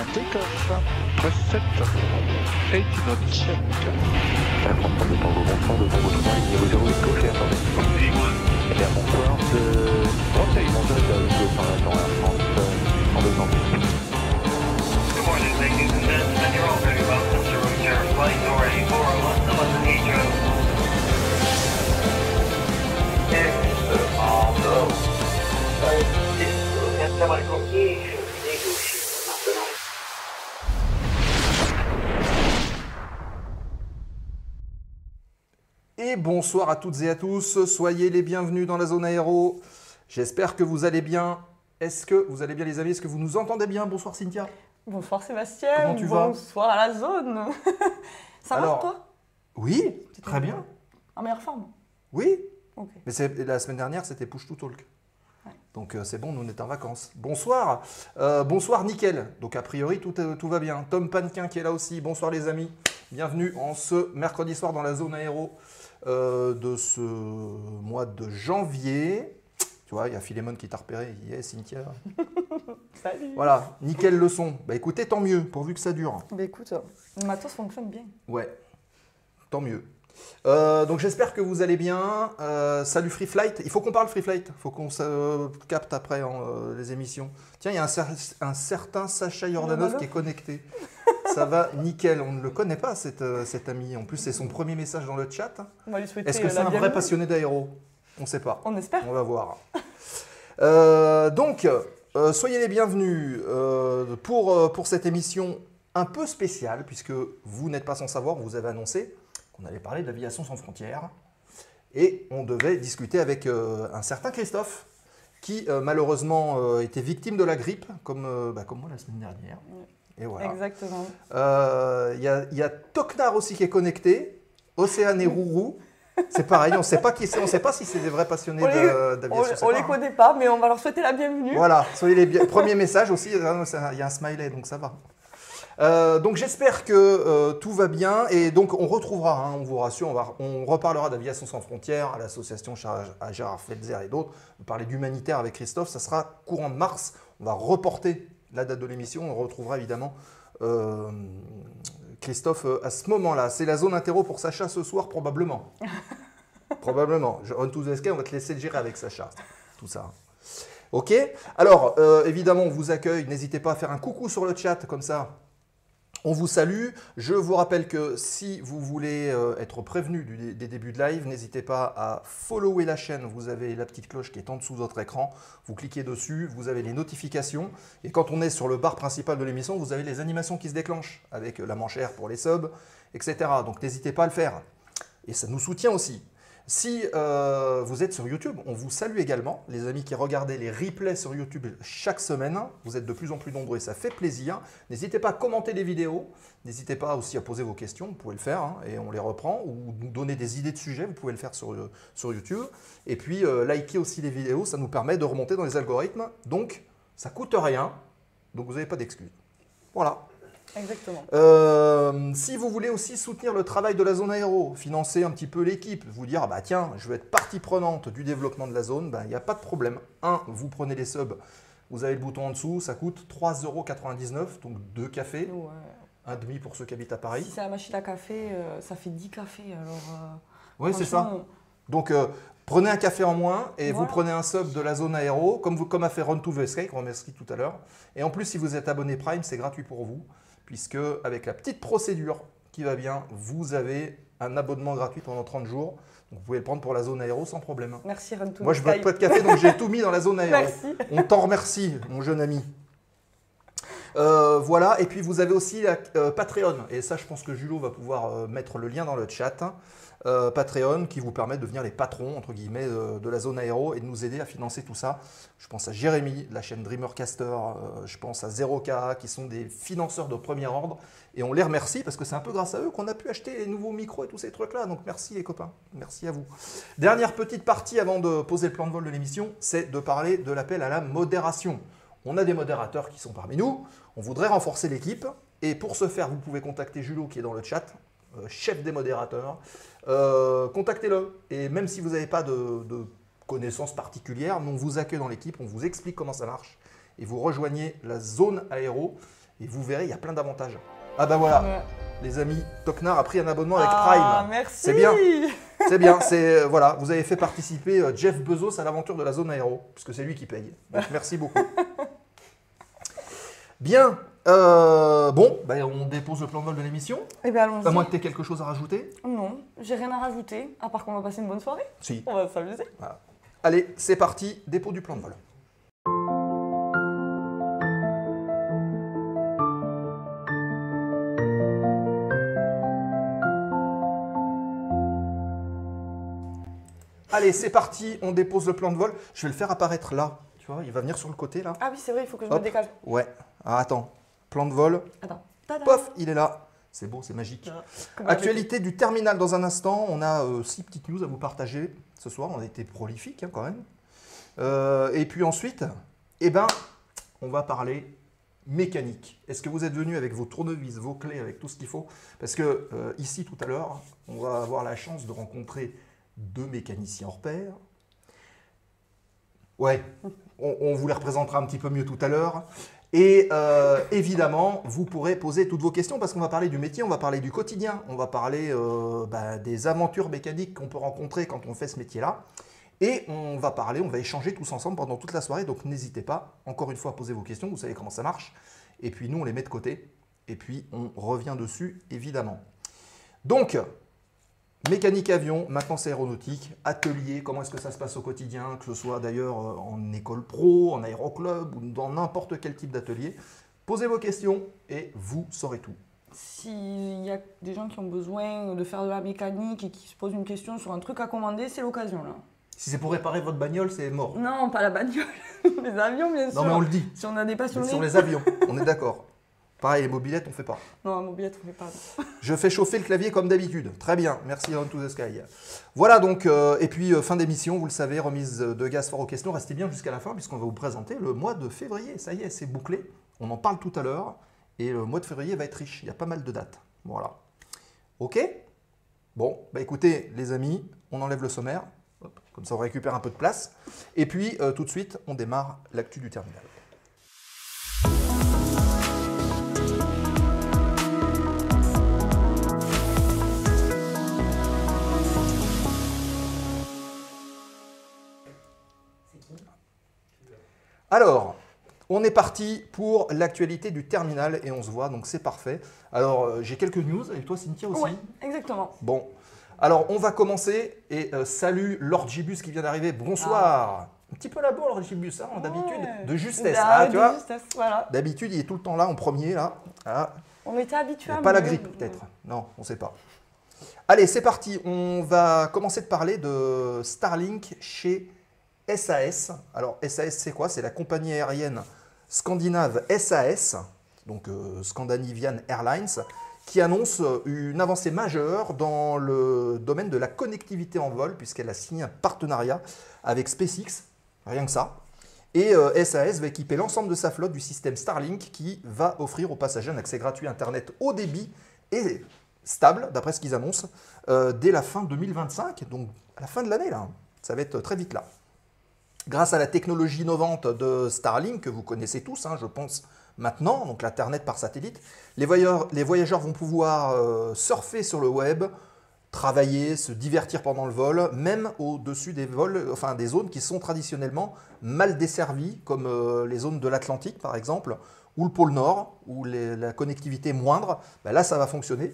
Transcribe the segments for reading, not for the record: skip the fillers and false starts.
bien take-off. Press 7. 80 knots check. Air France 32 Tango, bonsoir, de Tango 3, niveau 08, gauche et attendez. Eh bien, bonsoir, de... Oh, c'est mon de Tango par attend Air France, 32 Tango. Good morning, ladies and gentlemen. You're all very welcome to route your flight number 8401 to London Heathrow. Et bonsoir à toutes et à tous, soyez les bienvenus dans la zone aéro. J'espère que vous allez bien. Est-ce que vous allez bien les amis? Est-ce que vous nous entendez bien? Bonsoir Cynthia. Bonsoir Sébastien. Comment tu vas? Bonsoir à la zone. Ça va toi? Oui, très bien. En meilleure forme? Oui, Ok. mais la semaine dernière c'était push to talk. Ouais. Donc c'est bon, nous on est en vacances. Bonsoir, bonsoir nickel. Donc a priori tout va bien. Tom Panquin qui est là aussi. Bonsoir les amis. Bienvenue en ce mercredi soir dans la zone aéro de ce mois de janvier. Tu vois, il y a Philémon qui t'a repéré. Yes, Cynthia. Salut. Voilà, nickel le son. Bah écoutez, tant mieux, pourvu que ça dure. Bah écoute, le matos fonctionne bien. Ouais, tant mieux. Donc j'espère que vous allez bien. Salut Free Flight. Il faut qu'on parle Free Flight. Il faut qu'on se capte après les émissions. Tiens, il y a un certain Sacha Yordanov qui est connecté. Ça va nickel. On ne le connaît pas, cet ami. En plus, c'est son premier message dans le chat. On va lui souhaiter Est-ce que c'est la un vrai bienvenue. passionné d'aéro? On ne sait pas. On espère. On va voir. Donc, soyez les bienvenus pour cette émission un peu spéciale, puisque vous n'êtes pas sans savoir, vous avez annoncé qu'on allait parler d'Aviation sans frontières. Et on devait discuter avec un certain Christophe, qui malheureusement était victime de la grippe, comme moi la semaine dernière. Et voilà. Exactement. Il y a Toknar aussi qui est connecté, Océane et Rourou. C'est pareil, on ne sait pas qui c'est, on ne sait pas si c'est des vrais passionnés d'aviation. On les connaît pas, mais on va leur souhaiter la bienvenue. Voilà, soyez les premiers messages aussi, il y a un smiley, donc ça va. Donc j'espère que tout va bien et donc on retrouvera, on vous rassure, on reparlera d'Aviation sans frontières, à l'association à Gérard Felzer et d'autres. On parler d'humanitaire avec Christophe, ça sera courant de mars. On va reporter la date de l'émission, on retrouvera évidemment Christophe à ce moment-là. C'est la zone interro pour Sacha ce soir probablement. Probablement. On to the sky, on va te laisser le gérer avec Sacha, tout ça. Ok. Alors évidemment on vous accueille, n'hésitez pas à faire un coucou sur le chat comme ça. On vous salue. Je vous rappelle que si vous voulez être prévenu des débuts de live, n'hésitez pas à follower la chaîne. Vous avez la petite cloche qui est en dessous de votre écran. Vous cliquez dessus, vous avez les notifications. Et quand on est sur le bar principal de l'émission, vous avez les animations qui se déclenchent avec la manchère pour les subs, etc. Donc n'hésitez pas à le faire. Et ça nous soutient aussi. Si vous êtes sur YouTube, on vous salue également. Les amis qui regardez les replays sur YouTube chaque semaine, vous êtes de plus en plus nombreux et ça fait plaisir. N'hésitez pas à commenter les vidéos. N'hésitez pas aussi à poser vos questions, vous pouvez le faire et on les reprend. Ou nous donner des idées de sujets, vous pouvez le faire sur YouTube. Et puis likez aussi les vidéos, ça nous permet de remonter dans les algorithmes. Donc ça ne coûte rien, donc vous n'avez pas d'excuses. Voilà. Exactement. Si vous voulez aussi soutenir le travail de la zone aéro, financer un petit peu l'équipe, vous dire bah tiens, je veux être partie prenante du développement de la zone, il n'y a pas de problème. Vous prenez les subs, vous avez le bouton en dessous, ça coûte 3,99 €, donc 2 cafés, Ouais. un demi pour ceux qui habitent à Paris. Si c'est la machine à café, ça fait 10 cafés. Alors, Oui, c'est ça. franchement, Donc prenez un café en moins et vous Voilà. prenez un sub de la zone aéro, comme a fait Run to the Sky, qu'on remercie tout à l'heure. Et en plus, si vous êtes abonné Prime, c'est gratuit pour vous, puisque avec la petite procédure qui va bien, vous avez un abonnement gratuit pendant 30 jours. Donc vous pouvez le prendre pour la zone aéro sans problème. Merci Run to Moi, the je bois Sky. pas de café, donc j'ai tout mis dans la zone aéro. Merci. On t'en remercie, mon jeune ami. Voilà, et puis vous avez aussi la Patreon. Et ça, je pense que Julot va pouvoir mettre le lien dans le chat. Patreon qui vous permet de devenir les patrons entre guillemets de la zone aéro et de nous aider à financer tout ça. Je pense à Jérémy, la chaîne Dreamercaster, je pense à 0K qui sont des financeurs de premier ordre et on les remercie parce que c'est un peu grâce à eux qu'on a pu acheter les nouveaux micros et tous ces trucs là. Donc merci les copains, merci à vous. Dernière petite partie avant de poser le plan de vol de l'émission, c'est de parler de l'appel à la modération. On a des modérateurs qui sont parmi nous, on voudrait renforcer l'équipe et pour ce faire vous pouvez contacter Julot qui est dans le chat, chef des modérateurs. Contactez-le et même si vous n'avez pas de connaissances particulières, nous on vous accueille dans l'équipe, on vous explique comment ça marche et vous rejoignez la zone aéro Et vous verrez, il y a plein d'avantages. Ah bah voilà, Ouais. les amis, Toknar a pris un abonnement avec Ah, Prime. merci. C'est bien. C'est bien, voilà, vous avez fait participer Jeff Bezos à l'aventure de la zone aéro, puisque c'est lui qui paye. Donc merci beaucoup. Bien, bon, on dépose le plan de vol de l'émission. Eh bien, allons-y. À moins que tu aies quelque chose à rajouter. Non, j'ai rien à rajouter, à part qu'on va passer une bonne soirée. Si. On va s'amuser. Voilà. Allez, c'est parti, dépôt du plan de vol. Allez, c'est parti, on dépose le plan de vol. Je vais le faire apparaître là. Tu vois, il va venir sur le côté là. Ah oui, c'est vrai, il faut que je Hop. me décale. Ouais. Ah, attends. Plan de vol. Attends. Tada. Pof, il est là. C'est beau, c'est magique. Comme avec- Actualité du terminal dans un instant. On a 6 petites news à vous partager ce soir. On a été prolifique quand même. Et puis ensuite, on va parler mécanique. Est-ce que vous êtes venu avec vos tournevis, vos clés, avec tout ce qu'il faut? Parce que ici, tout à l'heure, on va avoir la chance de rencontrer 2 mécaniciens hors pair. Ouais, on vous les représentera un petit peu mieux tout à l'heure. Et évidemment, vous pourrez poser toutes vos questions parce qu'on va parler du métier, on va parler du quotidien, on va parler des aventures mécaniques qu'on peut rencontrer quand on fait ce métier-là. Et on va échanger tous ensemble pendant toute la soirée. Donc n'hésitez pas, encore une fois, à poser vos questions. Vous savez comment ça marche. Et puis nous, on les met de côté. Et puis on revient dessus, évidemment. Donc, mécanique avion, maintenance aéronautique, atelier, comment est-ce que ça se passe au quotidien, que ce soit d'ailleurs en école pro, en aéroclub ou dans n'importe quel type d'atelier. Posez vos questions et vous saurez tout. S'il y a des gens qui ont besoin de faire de la mécanique et qui se posent une question sur un truc à commander, c'est l'occasion là. Si c'est pour réparer votre bagnole, c'est mort. Non, pas la bagnole, les avions bien sûr. Non mais on le dit, Si on a des passionnés. sur les avions, on est d'accord. Pareil, les mobilettes, on fait pas. Non, la mobilette, on fait pas. Je fais chauffer le clavier comme d'habitude. Très bien, merci On to the Sky. Voilà donc, et puis fin d'émission, vous le savez, remise de gaz fort aux questions. Restez bien jusqu'à la fin puisqu'on va vous présenter le mois de février. Ça y est, c'est bouclé. On en parle tout à l'heure. Et le mois de février va être riche. Il y a pas mal de dates. Voilà. Ok? Bon, écoutez les amis, on enlève le sommaire. Hop, comme ça on récupère un peu de place. Et puis tout de suite, on démarre l'actu du terminal. Alors, on est parti pour l'actualité du terminal et on se voit, donc c'est parfait. Alors, j'ai quelques news, et toi Cynthia aussi? Oui, exactement. Bon, alors on va commencer, et salut Lord Gibus qui vient d'arriver, bonsoir. Un petit peu la bourre Lord Gibus, hein, d'habitude, Ouais. de justesse, Ah, tu de vois. justesse, voilà. D'habitude, il est tout le temps là, en premier, là. Ah, On était habitués à pas la mieux. grippe, peut-être. Non, on ne sait pas. Allez, c'est parti. On va commencer de parler de Starlink chez SAS. Alors, SAS, c'est quoi? C'est la compagnie aérienne scandinave SAS, donc Scandinavian Airlines, qui annonce une avancée majeure dans le domaine de la connectivité en vol, puisqu'elle a signé un partenariat avec SpaceX, rien que ça. Et SAS va équiper l'ensemble de sa flotte du système Starlink qui va offrir aux passagers un accès gratuit Internet haut débit et stable, d'après ce qu'ils annoncent, dès la fin 2025, donc à la fin de l'année, là. Ça va être très vite là. Grâce à la technologie innovante de Starlink, que vous connaissez tous, hein, je pense maintenant, donc l'Internet par satellite, les voyageurs vont pouvoir surfer sur le web, travailler, se divertir pendant le vol, même au-dessus des des zones qui sont traditionnellement mal desservies, comme les zones de l'Atlantique par exemple, ou le pôle Nord, où la connectivité est moindre. Là, ça va fonctionner.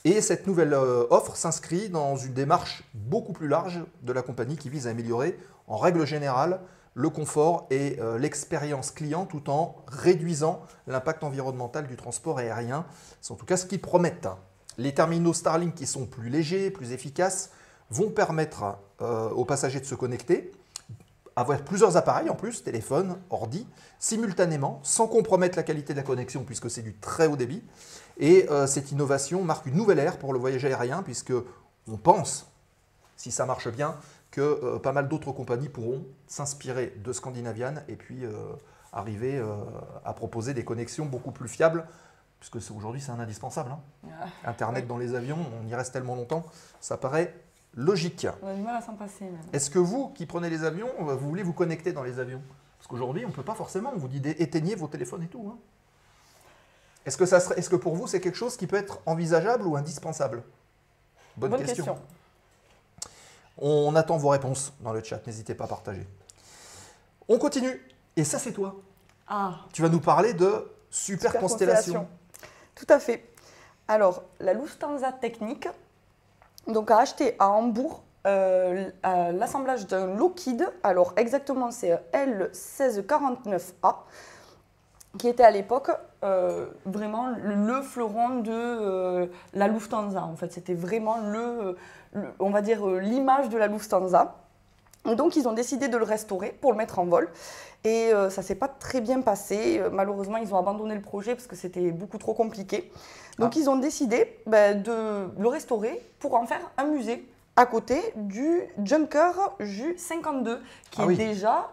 Et cette nouvelle offre s'inscrit dans une démarche beaucoup plus large de la compagnie qui vise à améliorer, en règle générale, le confort et l'expérience client tout en réduisant l'impact environnemental du transport aérien. C'est en tout cas ce qu'ils promettent. Les terminaux Starlink qui sont plus légers, plus efficaces, vont permettre aux passagers de se connecter, avoir plusieurs appareils en plus, téléphone, ordi, simultanément, sans compromettre la qualité de la connexion puisque c'est du très haut débit. Et cette innovation marque une nouvelle ère pour le voyage aérien puisque on pense, si ça marche bien, que pas mal d'autres compagnies pourront s'inspirer de Scandinavian et puis arriver à proposer des connexions beaucoup plus fiables puisque aujourd'hui c'est un indispensable. Hein. Internet dans les avions, on y reste tellement longtemps, ça paraît logique. On a du mal à s'en passer même. Est-ce que vous, qui prenez les avions, vous voulez vous connecter dans les avions? Parce qu'aujourd'hui, on ne peut pas forcément, on vous dit éteignez vos téléphones et tout. Hein. Est-ce que pour vous, c'est quelque chose qui peut être envisageable ou indispensable? Bonne question. On attend vos réponses dans le chat, n'hésitez pas à partager. On continue. Et ça, c'est toi. Ah. Tu vas nous parler de Super Constellation. Tout à fait. Alors, la Lufthansa Technik donc, a acheté à Hambourg l'assemblage d'un Lockheed. Alors, exactement, c'est L1649A, qui était à l'époque vraiment le fleuron de la Lufthansa. En fait, c'était vraiment on va dire, l'image de la Lufthansa. Donc, ils ont décidé de le restaurer pour le mettre en vol. Et ça ne s'est pas très bien passé. Malheureusement, ils ont abandonné le projet parce que c'était beaucoup trop compliqué. Donc, ils ont décidé de le restaurer pour en faire un musée à côté du Junker Ju-52 qui est déjà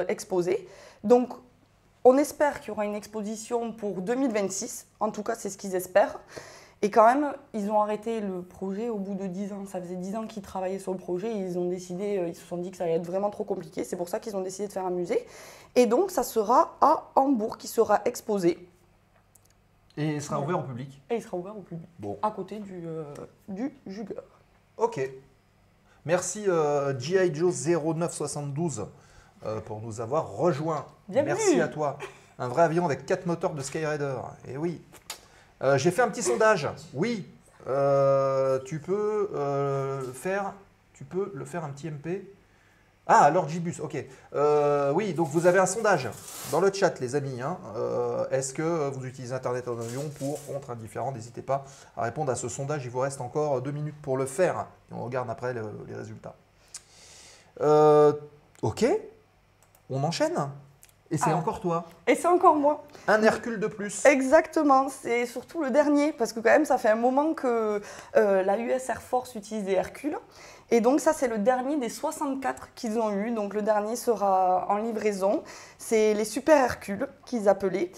exposé. Donc, on espère qu'il y aura une exposition pour 2026. En tout cas, c'est ce qu'ils espèrent. Et quand même, ils ont arrêté le projet au bout de 10 ans. Ça faisait 10 ans qu'ils travaillaient sur le projet. Et ils se sont dit que ça allait être vraiment trop compliqué. C'est pour ça qu'ils ont décidé de faire un musée. Et donc, ça sera à Hambourg qui sera exposé. Et il sera ouvert au public? Et il sera ouvert au public, à côté du Juger. Ok. Merci G.I. Joe 0972 pour nous avoir rejoints. Bienvenue. Merci à toi. Un vrai avion avec 4 moteurs de Skyraider. Et oui. J'ai fait un petit sondage. Oui, tu peux le faire un petit MP. Ah, Lord Gibus, ok. Oui, donc vous avez un sondage dans le chat, les amis. Hein. Est-ce que vous utilisez Internet en avion pour, contre, indifférent? N'hésitez pas à répondre à ce sondage. Il vous reste encore 2 minutes pour le faire. Et on regarde après les résultats. Ok, on enchaîne. Et c'est encore toi. Et c'est encore moi. Un Hercule de plus. Exactement, c'est surtout le dernier, parce que quand même, ça fait un moment que la US Air Force utilise des Hercules. Et donc ça, c'est le dernier des 64 qu'ils ont eu. Donc le dernier sera en livraison. C'est les Super Hercules qu'ils appelaient.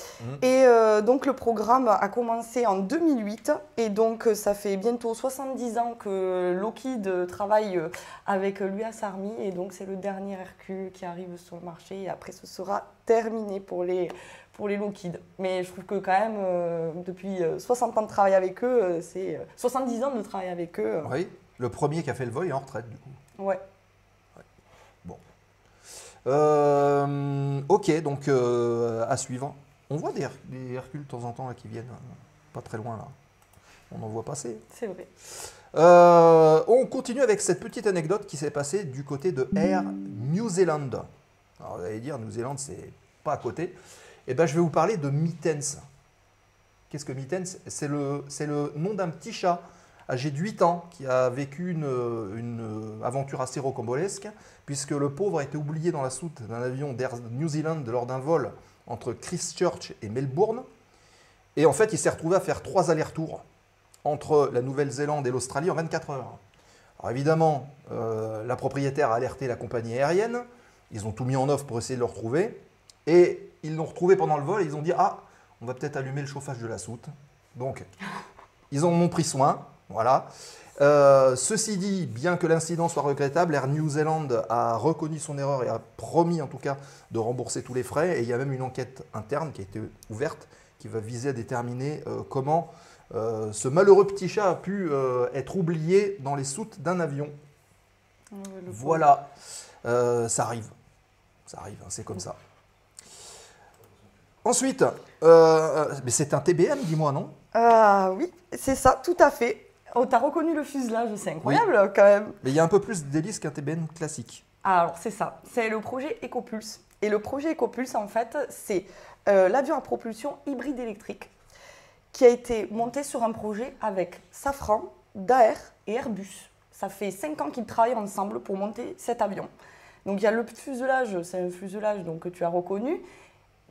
Et donc le programme a commencé en 2008. Et donc ça fait bientôt 70 ans que Lockheed travaille avec l'US Army. Et donc c'est le dernier Hercule qui arrive sur le marché. Et après, ce sera terminé pour les Lockheed. Mais je trouve que quand même, depuis 60 ans de travail avec eux, c'est 70 ans de travail avec eux. Oui. Le premier qui a fait le vol est en retraite, du coup. Ouais. Bon. Ok, donc à suivre. On voit des Hercules de temps en temps là, qui viennent pas très loin, là. On en voit passer. C'est vrai. On continue avec cette petite anecdote qui s'est passée du côté de Air New Zealand. Alors, vous allez dire, New Zealand, c'est pas à côté. Eh bien, je vais vous parler de Mittens. Qu'est-ce que Mittens? C'est le nom d'un petit chat âgé de 8 ans, qui a vécu une aventure assez rocambolesque, puisque le pauvre a été oublié dans la soute d'un avion d'Air New Zealand lors d'un vol entre Christchurch et Melbourne. Et en fait, il s'est retrouvé à faire 3 allers-retours entre la Nouvelle-Zélande et l'Australie en 24 heures. Alors évidemment, la propriétaire a alerté la compagnie aérienne, ils ont tout mis en œuvre pour essayer de le retrouver, et ils l'ont retrouvé pendant le vol, et ils ont dit « Ah, on va peut-être allumer le chauffage de la soute ». Donc, ils en ont pris soin. Voilà. Ceci dit, bien que l'incident soit regrettable, Air New Zealand a reconnu son erreur et a promis en tout cas de rembourser tous les frais. Et il y a même une enquête interne qui a été ouverte qui va viser à déterminer comment ce malheureux petit chat a pu être oublié dans les soutes d'un avion. Voilà, ça arrive. Ça arrive, hein, c'est comme ça. Ensuite, mais c'est un TBM, dis-moi, non? Oui, c'est ça, tout à fait. Oh, t'as reconnu le fuselage, c'est incroyable quand même. Mais il y a un peu plus d'hélice qu'un TBM classique. Alors c'est ça, c'est le projet EcoPulse. Et le projet EcoPulse, en fait, c'est l'avion à propulsion hybride électrique qui a été monté sur un projet avec Safran, Daher et Airbus. Ça fait 5 ans qu'ils travaillent ensemble pour monter cet avion. Donc il y a le fuselage, c'est un fuselage donc, que tu as reconnu,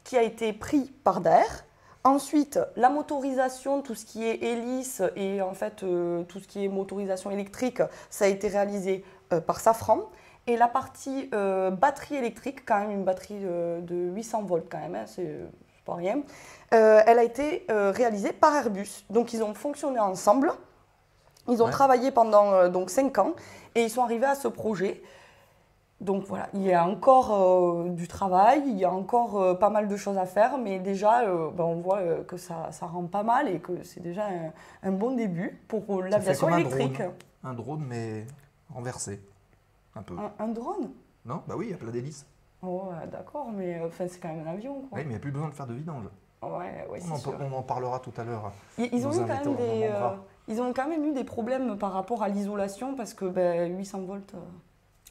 qui a été pris par Daher. Ensuite, la motorisation, tout ce qui est hélice et en fait tout ce qui est motorisation électrique, ça a été réalisé par Safran. Et la partie batterie électrique, quand même une batterie de 800 volts quand même, hein, c'est pas rien, elle a été réalisée par Airbus. Donc ils ont fonctionné ensemble, ils ont travaillé pendant donc 5 ans et ils sont arrivés à ce projet. Donc voilà, il y a encore du travail, il y a encore pas mal de choses à faire, mais déjà on voit que ça rend pas mal et que c'est déjà un bon début pour l'aviation électrique. Un drone mais renversé, un peu. Un drone? Non? Bah oui, il y a plein d'hélices. Oh d'accord, mais c'est quand même un avion quoi. Oui, mais il n'y a plus besoin de faire de vidange. Ouais, c'est sûr. On en parlera tout à l'heure. Ils ont quand même eu des problèmes par rapport à l'isolation parce que 800 volts...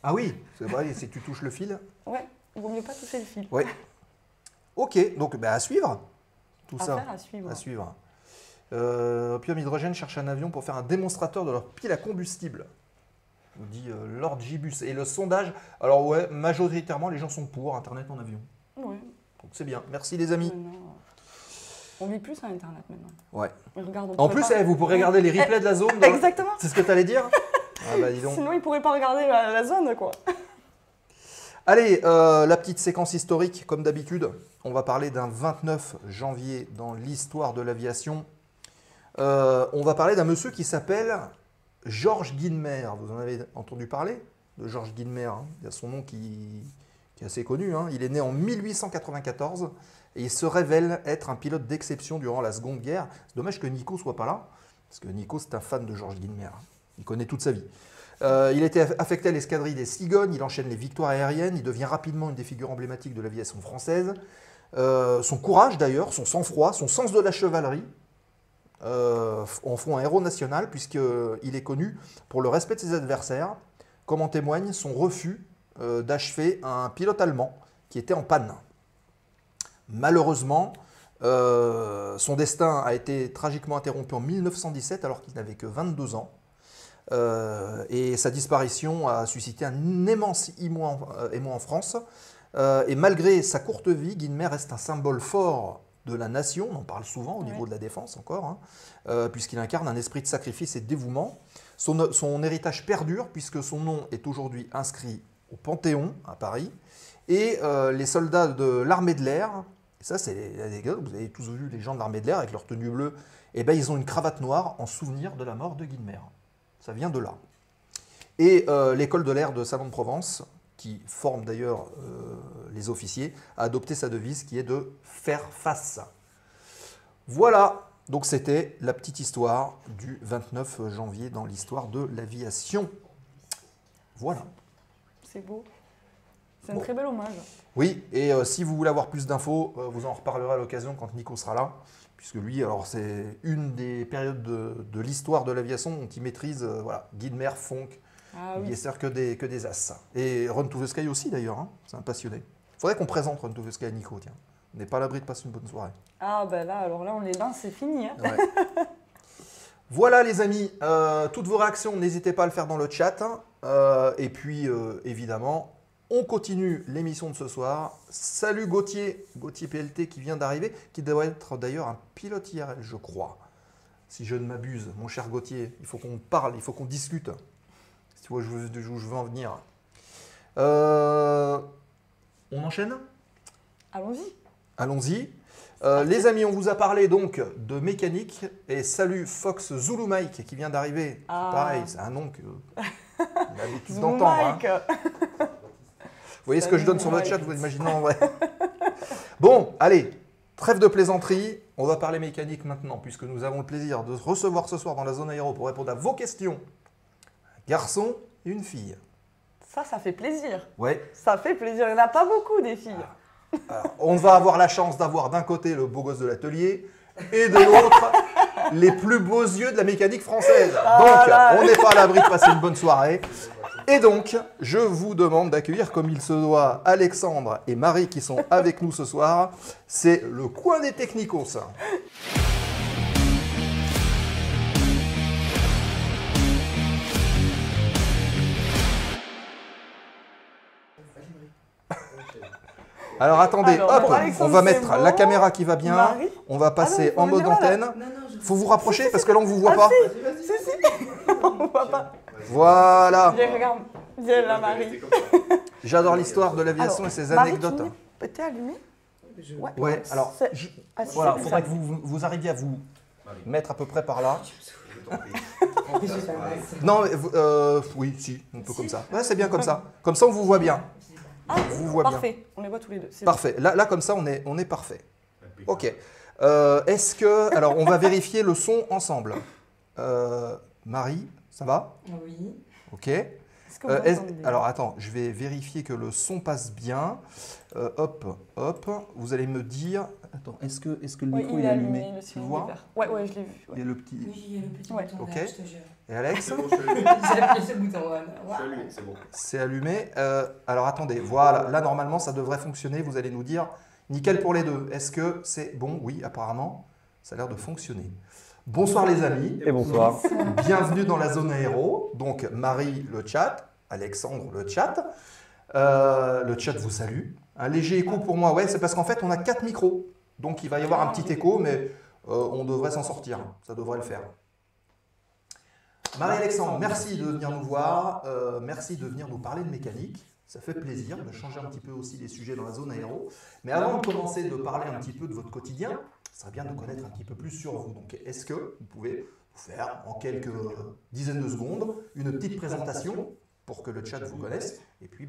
Ah oui, c'est vrai, si tu touches le fil. Ouais, il vaut mieux pas toucher le fil. Ouais. Ok, donc à suivre tout ça. À suivre. À suivre. Opium Hydrogène cherche un avion pour faire un démonstrateur de leur pile à combustible. Nous dit Lord Gibus. Et le sondage, alors ouais, majoritairement les gens sont pour Internet en avion. Oui. Donc c'est bien. Merci les amis. Maintenant, on vit plus à Internet maintenant. Ouais. Regarde, en plus, vous pourrez regarder les replays de la zone. Exactement. C'est ce que tu allais dire? Ah bah dis donc. Sinon, ils ne pourraient pas regarder la zone, quoi. Allez, la petite séquence historique, comme d'habitude. On va parler d'un 29 janvier dans l'histoire de l'aviation. On va parler d'un monsieur qui s'appelle Georges Guynemer. Vous en avez entendu parler de Georges Guynemer, hein? Il y a son nom qui est assez connu. Hein? Il est né en 1894 et il se révèle être un pilote d'exception durant la Seconde Guerre. C'est dommage que Nico ne soit pas là, parce que Nico, c'est un fan de Georges Guynemer. Il connaît toute sa vie. Il était affecté à l'escadrille des Cigognes, il enchaîne les victoires aériennes, il devient rapidement une des figures emblématiques de l'aviation française. Son courage d'ailleurs, son sang-froid, son sens de la chevalerie en font un héros national puisqu'il est connu pour le respect de ses adversaires, comme en témoigne son refus d'achever un pilote allemand qui était en panne. Malheureusement, son destin a été tragiquement interrompu en 1917 alors qu'il n'avait que 22 ans. Et sa disparition a suscité un immense émoi en France. Et malgré sa courte vie, Guynemer reste un symbole fort de la nation, on en parle souvent au niveau de la défense encore, hein, puisqu'il incarne un esprit de sacrifice et de dévouement. Son héritage perdure puisque son nom est aujourd'hui inscrit au Panthéon à Paris. Et les soldats de l'armée de l'air, ça c'est vous avez tous vu les gens de l'armée de l'air avec leur tenue bleue, et ben ils ont une cravate noire en souvenir de la mort de Guynemer. Ça vient de là. Et l'école de l'air de Salon-de-Provence, qui forme d'ailleurs les officiers, a adopté sa devise qui est de faire face. Voilà, donc c'était la petite histoire du 29 janvier dans l'histoire de l'aviation. Voilà. C'est beau. C'est un très bel hommage. Oui, et si vous voulez avoir plus d'infos, vous en reparlerez à l'occasion quand Nico sera là. Puisque lui, alors c'est une des périodes de l'histoire de l'aviation dont il maîtrise, voilà, Guynemer, Fonck, il sert que des as. Et Run to the Sky aussi d'ailleurs, hein, c'est un passionné. Il faudrait qu'on présente Run to the Sky à Nico, tiens. On n'est pas à l'abri de passer une bonne soirée. Ah ben là, alors là, on les lance, c'est fini. Hein. Ouais. Voilà les amis, toutes vos réactions, n'hésitez pas à le faire dans le chat. Et puis, évidemment, on continue l'émission de ce soir. Salut Gauthier PLT qui vient d'arriver, qui doit être d'ailleurs un pilote IRL, je crois. Si je ne m'abuse, mon cher Gauthier, il faut qu'on parle, il faut qu'on discute. Si tu vois où je veux en venir. On enchaîne? Allons-y. Allons-y. Les amis, on vous a parlé donc de mécanique. Et salut Fox Zulu Mike qui vient d'arriver. Pareil, c'est un nom que on a l'habitude d'entendre. Hein. Vous voyez ce que je donne sur le chat, vous imaginez en vrai. Bon, allez, trêve de plaisanterie. On va parler mécanique maintenant, puisque nous avons le plaisir de recevoir ce soir dans la zone aéro pour répondre à vos questions un garçon et une fille. Ça fait plaisir. Ouais. Ça fait plaisir. Il n'y en a pas beaucoup des filles. Alors, on va avoir la chance d'avoir d'un côté le beau gosse de l'atelier et de l'autre les plus beaux yeux de la mécanique française. Donc, on n'est pas à l'abri de passer une bonne soirée. Et donc, je vous demande d'accueillir comme il se doit Alexandre et Marie qui sont avec nous ce soir. C'est le coin des technicos. Alors attendez, hop, on va mettre la caméra qui va bien. Marie. On va passer en mode antenne. Faut vous rapprocher parce que là on vous voit pas. Si. On voit pas. Voilà. Viens, regarde. Viens là, Marie. J'adore l'histoire de l'aviation et ses anecdotes. Marie, t'es allumé? Ouais, alors, voilà, il faudrait que vous arriviez à vous mettre à peu près par là. t'en prie. Non, mais oui, si, on peut comme ça. Ouais, c'est bien comme ça. Comme ça, on vous voit bien. Ah, On vous voit bien. parfait. On les voit tous les deux. C'est Parfait. Là, comme ça, on est parfait. Ok. Est-ce que... Alors, on va vérifier le son ensemble. Marie, ça va? Oui. Ok. Est-ce que vous entendez? Alors, attends, je vais vérifier que le son passe bien. Hop. Vous allez me dire... Attends, est-ce que le Oui, micro il est est allumé? allumé, le Tu le signe vois? est vert. Ouais, je l'ai vu. Il Ouais. y a le petit... Oui, il y a le petit Ouais. bouton Ok. vert, je te jure. Et Alex? J'ai appuyé sur le bouton. Voilà. C'est bon. C'est allumé. Alors, attendez. Voilà. Là, normalement, ça devrait fonctionner. Vous allez nous dire nickel pour les deux. Est-ce que c'est bon? Oui, apparemment, ça a l'air de fonctionner. Bonsoir les amis. Et bonsoir. Bienvenue dans la zone aéro. Donc, Marie, le chat. Alexandre, le chat. Le chat vous salue. Un léger écho pour moi. Ouais, c'est parce qu'en fait, on a 4 micros. Donc, il va y avoir un petit écho, mais on devrait s'en sortir. Ça devrait le faire. Marie-Alexandre, merci de venir nous voir. Merci de venir nous parler de mécanique. Ça fait plaisir de changer un petit peu aussi les sujets dans la zone aéro. Mais avant de commencer de parler un petit peu de votre quotidien, ce serait bien de connaître un petit peu plus sur vous. Donc, est-ce que vous pouvez vous faire en quelques dizaines de secondes une petite présentation pour que le chat vous connaisse? Et puis,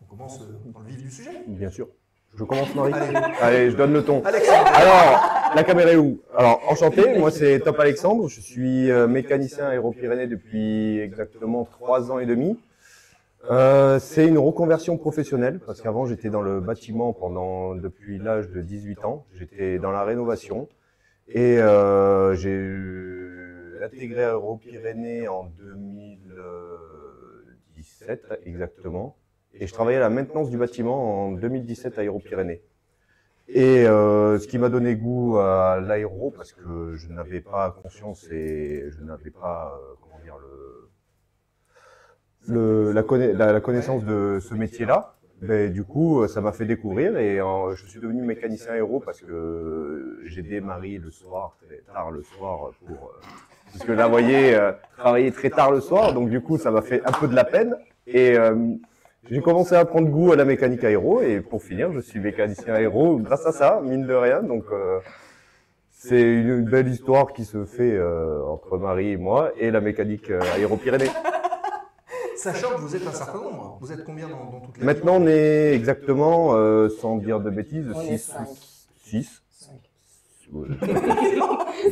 on commence dans le vif du sujet. Bien sûr. Je commence, Marie. Allez. Allez, je donne le ton. Alexandre. Alors, la caméra est où? Alors, enchanté, moi c'est Top Alexandre, je suis mécanicien Aéro-Pyrénées depuis exactement 3 ans et demi. C'est une reconversion professionnelle, parce qu'avant j'étais dans le bâtiment depuis l'âge de 18 ans. J'étais dans la rénovation et j'ai intégré Aéro-Pyrénées en 2017 exactement. Et je travaillais à la maintenance du bâtiment en 2017 à Aéro-Pyrénées. Et ce qui m'a donné goût à l'aéro, parce que je n'avais pas conscience et je n'avais pas, la connaissance de ce métier-là, ben, du coup, ça m'a fait découvrir et je suis devenu mécanicien aéro parce que j'ai démarré le soir, très tard le soir, parce que là, vous voyez, travailler très tard le soir, donc du coup, ça m'a fait un peu de la peine. Et j'ai commencé à prendre goût à la mécanique aéro et pour finir, je suis mécanicien aéro grâce à ça, mine de rien. Donc c'est une belle histoire qui se fait entre Marie et moi et la mécanique Aéro-Pyrénées. Sachant que vous êtes un certain nombre. Vous êtes combien dans toutes les Maintenant, on est exactement, sans dire de bêtises, On est 6. 5.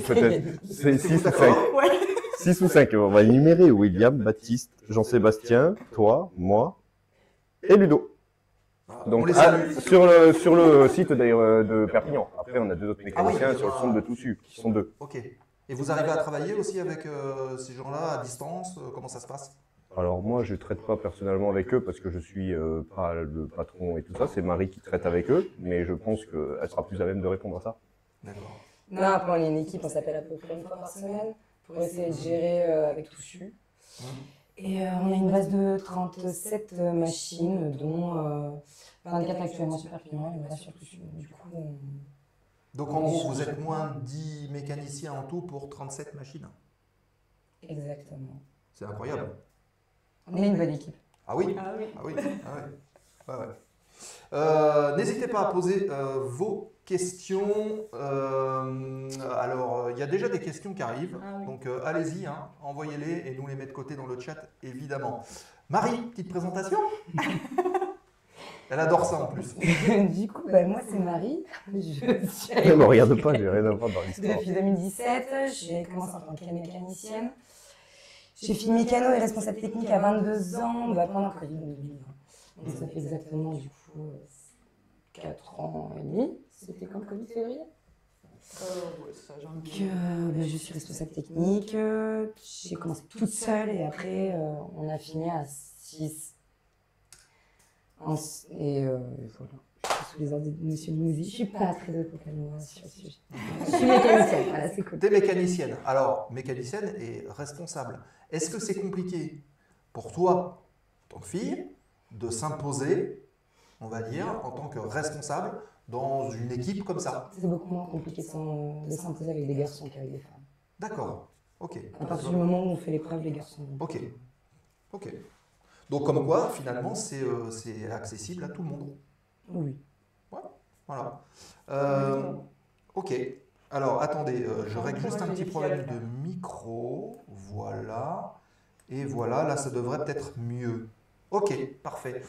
Peut-être. C'est 6 ou 5. Ouais. 6 ou 5. On va énumérer William, Baptiste, Jean-Sébastien, toi, moi et Ludo. on Donc les salue. sur le site d'ailleurs de Perpignan. Après, on a 2 autres mécaniciens sur le centre de Toussus, qui sont 2. Ok. Et vous arrivez à travailler aussi avec ces gens-là à distance? Comment ça se passe? Alors moi, je ne traite pas personnellement avec eux parce que je suis pas le patron et tout ça. C'est Marie qui traite avec eux, mais je pense qu'elle sera plus à même de répondre à ça. D'accord. Non, après, on est une équipe, on s'appelle à peu près une fois par semaine pour essayer de gérer avec Toussus. Et on a une base de 37 machines, dont 24 actuellement sur Perpignan et le reste sur Toussus. Du coup, Donc en gros, vous êtes moins de 10 mécaniciens en tout pour 37 machines. exactement. C'est incroyable. On est une bonne équipe. Ah oui? Ah oui. Ah oui. Ah ouais. N'hésitez pas à poser vos questions. Alors, il y a déjà des questions qui arrivent. Ah oui. Donc, allez-y, hein, envoyez-les et nous les mettre de côté dans le chat, évidemment. Marie, petite présentation. Elle adore ça en plus. Du coup, moi c'est Marie. Je suis Ne me regarde pas, j'ai rien à voir dans l'histoire. depuis 2017. J'ai commencé en tant que mécanicienne. J'ai fini mécano et responsable technique à 22 ans pendant le Covid en 2020. Donc ça fait exactement du coup 4 ans et demi. C'était quand le Covid, février? Ouais, ça, j'ai envie de Donc, dire. je suis responsable technique. J'ai commencé toute seule et après on a fini à 6. Et voilà. Je suis sous les ordres de Monsieur Limousi. Je suis pas très vocale sur ce sujet. Je suis mécanicienne, voilà, c'est cool. T'es mécanicienne. Alors, mécanicienne et responsable. Est-ce que c'est compliqué pour toi, en tant que fille, de s'imposer, on va dire, en tant que responsable dans une équipe comme ça? C'est beaucoup moins compliqué de s'imposer avec des garçons qu'avec des femmes. D'accord. Ok. À partir du moment où on fait l'épreuve, les garçons. Ok. Ok. Donc, comme quoi, finalement, c'est accessible à tout le monde. Oui. Voilà. Ok. Alors, attendez, je règle juste un petit problème de micro. Voilà. Et voilà, là, ça devrait peut-être mieux. Ok, parfait.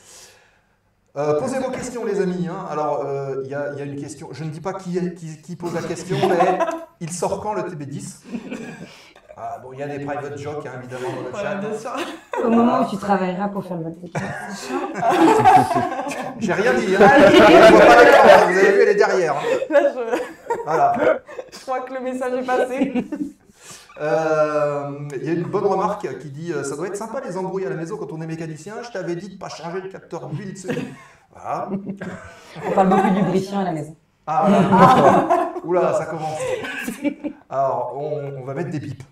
Posez vos questions, les amis. Hein. Alors, il y a une question. Je ne dis pas qui pose la question, mais il sort quand le TB10? Ah, bon, il y a des private jokes, hein, évidemment, dans le chat. Bien sûr. Au moment où tu travailleras pour faire le vote technique. J'ai rien dit. Hein. Je vois pas l'écran, hein. Vous avez vu, elle est derrière. Hein. Là, Voilà. je crois que le message est passé. Il y a une bonne remarque qui dit ça doit être sympa les embrouilles à la maison quand on est mécanicien. Je t'avais dit de ne pas charger le capteur d'huile. Voilà. On parle beaucoup du lubrifiant à la maison. Ah, voilà. Oula, ça commence. Alors, on va mettre des bips.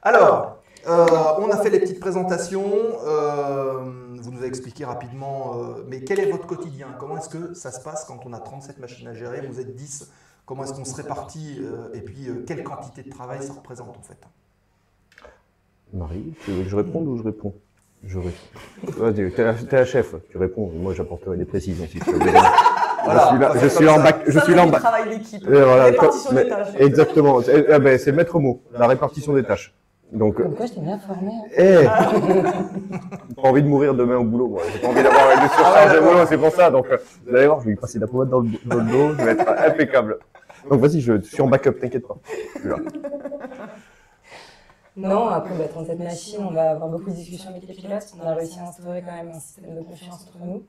Alors, on a fait les petites présentations. Vous nous avez expliqué rapidement, mais quel est votre quotidien? Comment est-ce que ça se passe quand on a 37 machines à gérer? Vous êtes 10. Comment est-ce qu'on se répartit? Et puis, quelle quantité de travail ça représente en fait? Marie, tu veux que je réponde ou je réponds? Je réponds. Vas-y, t'es la chef, tu réponds. Moi, j'apporterai des précisions si tu veux. Voilà, je suis là en bac. Je suis là en bac. Travail d'équipe. Voilà, Répartition des tâches. Exactement. C'est le maître mot, la répartition des tâches. Donc, Comme quoi, je t'ai bien formé. j'ai pas envie de mourir demain au boulot, moi. J'ai pas envie d'avoir une surcharge de boulot, c'est pour ça. Donc, vous allez voir, je vais lui passer de la pommade dans le dos, je vais être impeccable. Donc, vas-y, je suis en backup, t'inquiète pas. Je suis là. Non, après, 37 machines, on va avoir beaucoup de discussions avec les pilotes. On a réussi à instaurer quand même un système de confiance entre nous.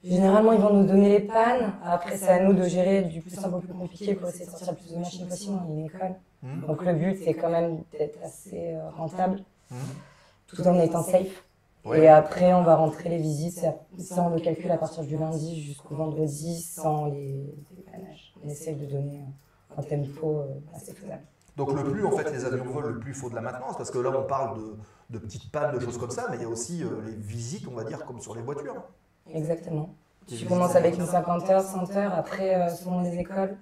Généralement, ils vont nous donner les pannes. Après, c'est à nous de gérer du plus simple au plus compliqué pour essayer de sortir le plus de machines possible. On est une école. Donc, le but, c'est quand même d'être assez rentable, tout en étant safe. Ouais. Et après, on va rentrer les visites. Ça, on le calcule à partir du lundi jusqu'au vendredi sans les dépannages. On essaye de donner un tempo assez faisable. Donc le plus, en fait, les avions volent, le plus il faut de la maintenance, parce que là, on parle de petites pannes, de choses comme ça, mais il y a aussi les visites, on va dire, comme sur les voitures. Exactement. Tu commences avec une 50 heures, 100 heures, après, selon les écoles,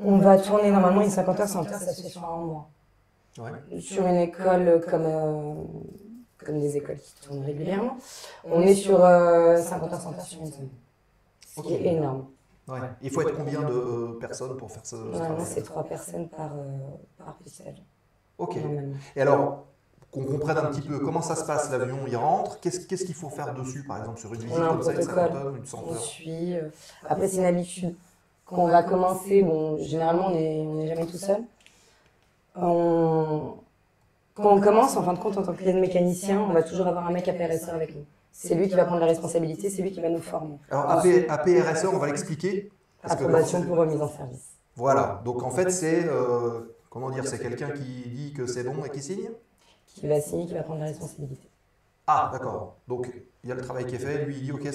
on va tourner normalement une 50 heures, 100 heures, ça se fait sur un mois. Ouais. Sur une école comme des écoles qui tournent régulièrement, on est sur 50 heures, 100 heures sur une semaine. Ce qui est énorme. Ouais. Il faut être combien de personnes pour faire ce Normalement, travail? c'est 3 personnes par fuselage. Ok. Normalement. Et alors, qu'on comprenne un petit peu comment ça se passe, l'avion, il rentre, qu'est-ce qu'il faut faire dessus, par exemple, sur une visite On a un comme ça, une protocole, 50 heures, une 100 on heures? suit. Après, c'est une habitude. Quand on va commencer, bon, généralement, on n'est jamais tout seul. Quand on commence, en fin de compte, en tant que mécanicien, on va toujours avoir un mec APRSeur avec nous. C'est lui qui va prendre la responsabilité, c'est lui qui va nous former. Alors, APRSE, on va l'expliquer. parce que- Approbation pour remise en service. Voilà, donc en fait, c'est, comment dire, c'est quelqu'un qui dit que c'est bon et qui signe? Qui va signer, qui va prendre la responsabilité. Ah, d'accord. Donc, il y a le travail qui est fait, lui, il dit, ok,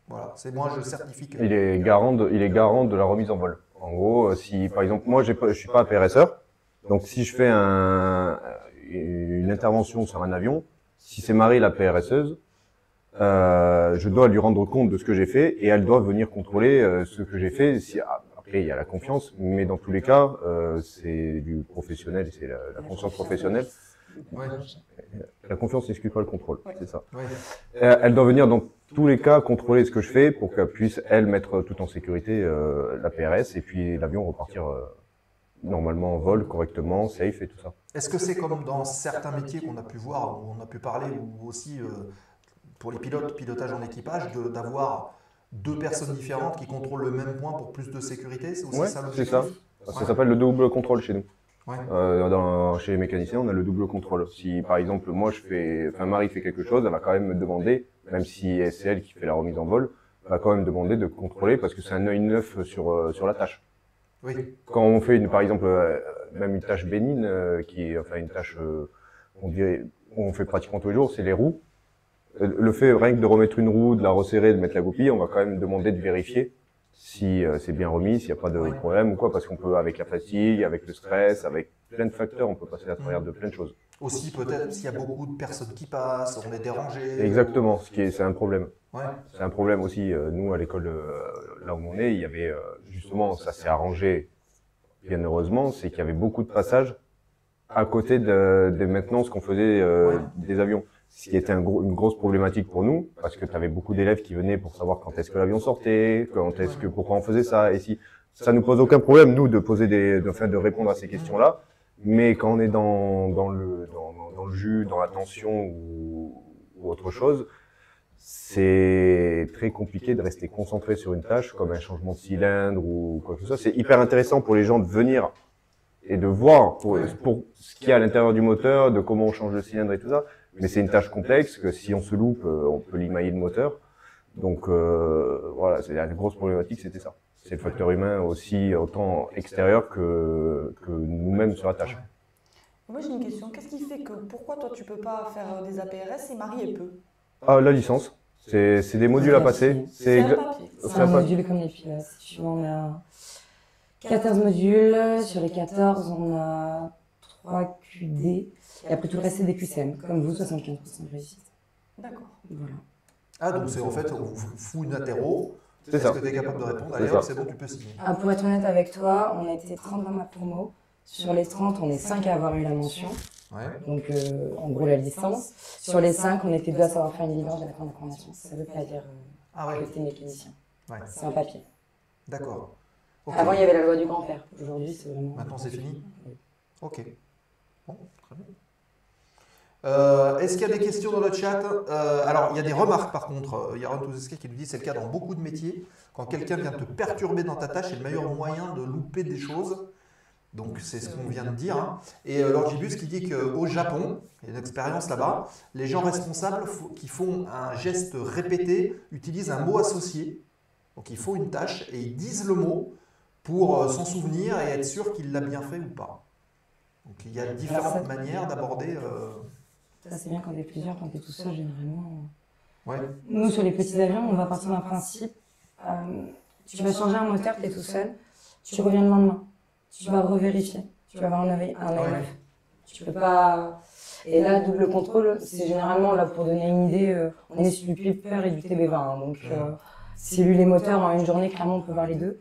voilà, c'est moi, je certifie que... Il est garant de la remise en vol. En gros, si par exemple moi je suis pas APRSeur, donc si je fais une intervention sur un avion, si c'est Marie la PRSeuse, je dois lui rendre compte de ce que j'ai fait et elle doit venir contrôler ce que j'ai fait. Après il y a la confiance, mais dans tous les cas c'est du professionnel, c'est la conscience professionnelle. Ouais. La confiance n'exclut pas le contrôle, c'est ça. Ouais. Elle doit venir dans tous les cas contrôler ce que je fais pour qu'elle puisse, elle, mettre tout en sécurité la PRS et puis l'avion repartir normalement en vol, correctement, safe et tout ça. Est-ce que c'est comme dans certains métiers qu'on a pu voir, où on a pu parler, ou aussi pour les pilotes, pilotage en équipage, d'avoir deux personnes différentes qui contrôlent le même point pour plus de sécurité? C'est aussi Ouais, ça c'est l'objectif? ça. Ça s'appelle le double contrôle chez nous. Ouais. Chez les mécaniciens, on a le double contrôle. Si par exemple Marie fait quelque chose, elle va quand même me demander, même si c'est elle qui fait la remise en vol, elle va quand même demander de contrôler parce que c'est un œil neuf sur la tâche. Oui. Quand on fait par exemple même une tâche bénigne, une tâche on fait pratiquement tous les jours, c'est les roues. Le fait rien que de remettre une roue, de la resserrer, de mettre la goupille, on va quand même demander de vérifier si c'est bien remis, s'il n'y a pas de problème ou quoi, parce qu'on peut, avec la fatigue, avec le stress, avec plein de facteurs, on peut passer à travers de plein de choses. Aussi, peut-être, s'il y a beaucoup de personnes qui passent, on est dérangé. Exactement, c'est un problème. Ouais. C'est un problème aussi. Nous, à l'école, là où on est, il y avait, justement, ça s'est arrangé, bien heureusement, c'est qu'il y avait beaucoup de passages à côté des maintenances qu'on faisait des avions. Ce qui était une grosse problématique pour nous, parce que tu avais beaucoup d'élèves qui venaient pour savoir quand est-ce que l'avion sortait, pourquoi on faisait ça, et si ça nous pose aucun problème, nous, de poser de répondre à ces questions-là, mais quand on est dans le jus, dans la tension ou autre chose, c'est très compliqué de rester concentré sur une tâche, comme un changement de cylindre ou quoi que ce soit. C'est hyper intéressant pour les gens de venir et de voir pour ce qu'il y a à l'intérieur du moteur, de comment on change le cylindre et tout ça. Mais c'est une tâche complexe que si on se loupe, on peut limailler le moteur. Donc voilà, c'est la grosse problématique, c'était ça. C'est le facteur humain aussi, autant extérieur que nous-mêmes sur la tâche. Moi j'ai une question, qu'est-ce qui fait que, pourquoi toi tu peux pas faire des APRS et Marie elle peut? Ah, la licence. C'est des modules à passer. C'est un papier. C'est un module comme les pilotes. Si tu veux, on a 14 modules. Sur les 14, on a 3 QD. Et après, tout le reste, c'est des QCM. Comme vous, 75% de réussite. D'accord. Voilà. Ah, donc c'est en fait, on vous fout une attéro. C'est ça. Est-ce que tu es capable de répondre? Allez, C'est ça. hop, c'est bon, tu peux signer. Ah, pour être honnête avec toi, on était 30 dans ma promo. Sur les 30, on est 5 à avoir eu la mention. Ouais. Donc, en gros, la licence. Sur les 5, on était 2 à savoir faire une diligence de la fin de formation. Ça ne veut pas dire Ah ouais. que tu es mécanicien. Ouais. C'est un papier. D'accord. Ok. Avant, il y avait la loi du grand-père. Aujourd'hui, c'est vraiment... Maintenant, c'est fini? Oui. Ok. Bon, très bien. Est-ce qu'il y a des questions dans le chat? Alors, il y a des remarques par contre. Il y a Ron Touzeska qui nous dit c'est le cas dans beaucoup de métiers. Quand quelqu'un vient te perturber dans ta tâche, c'est le meilleur moyen de louper des choses. Donc, c'est ce qu'on vient de dire. Hein. Et Lord Gibus qui dit qu'au Japon, il y a une expérience là-bas, les gens responsables qui font un geste répété utilisent un mot associé. Donc, ils font une tâche et ils disent le mot pour s'en souvenir et être sûr qu'il l'a bien fait ou pas. Donc, il y a différentes manières d'aborder. Ça, c'est bien quand t'es plusieurs, quand t'es tout seul, généralement. Ouais. Nous, sur les petits avions, on va partir d'un principe. Tu vas changer un moteur, t'es tout seul. Tu reviens le lendemain. Tu vas revérifier. Tu vas avoir un œil neuf. Tu peux pas... Et là, double contrôle, c'est généralement, là, pour donner une idée, on est sur du Piper et du TB20. Hein, donc, c'est lui les moteurs en une journée, clairement, on peut voir les deux.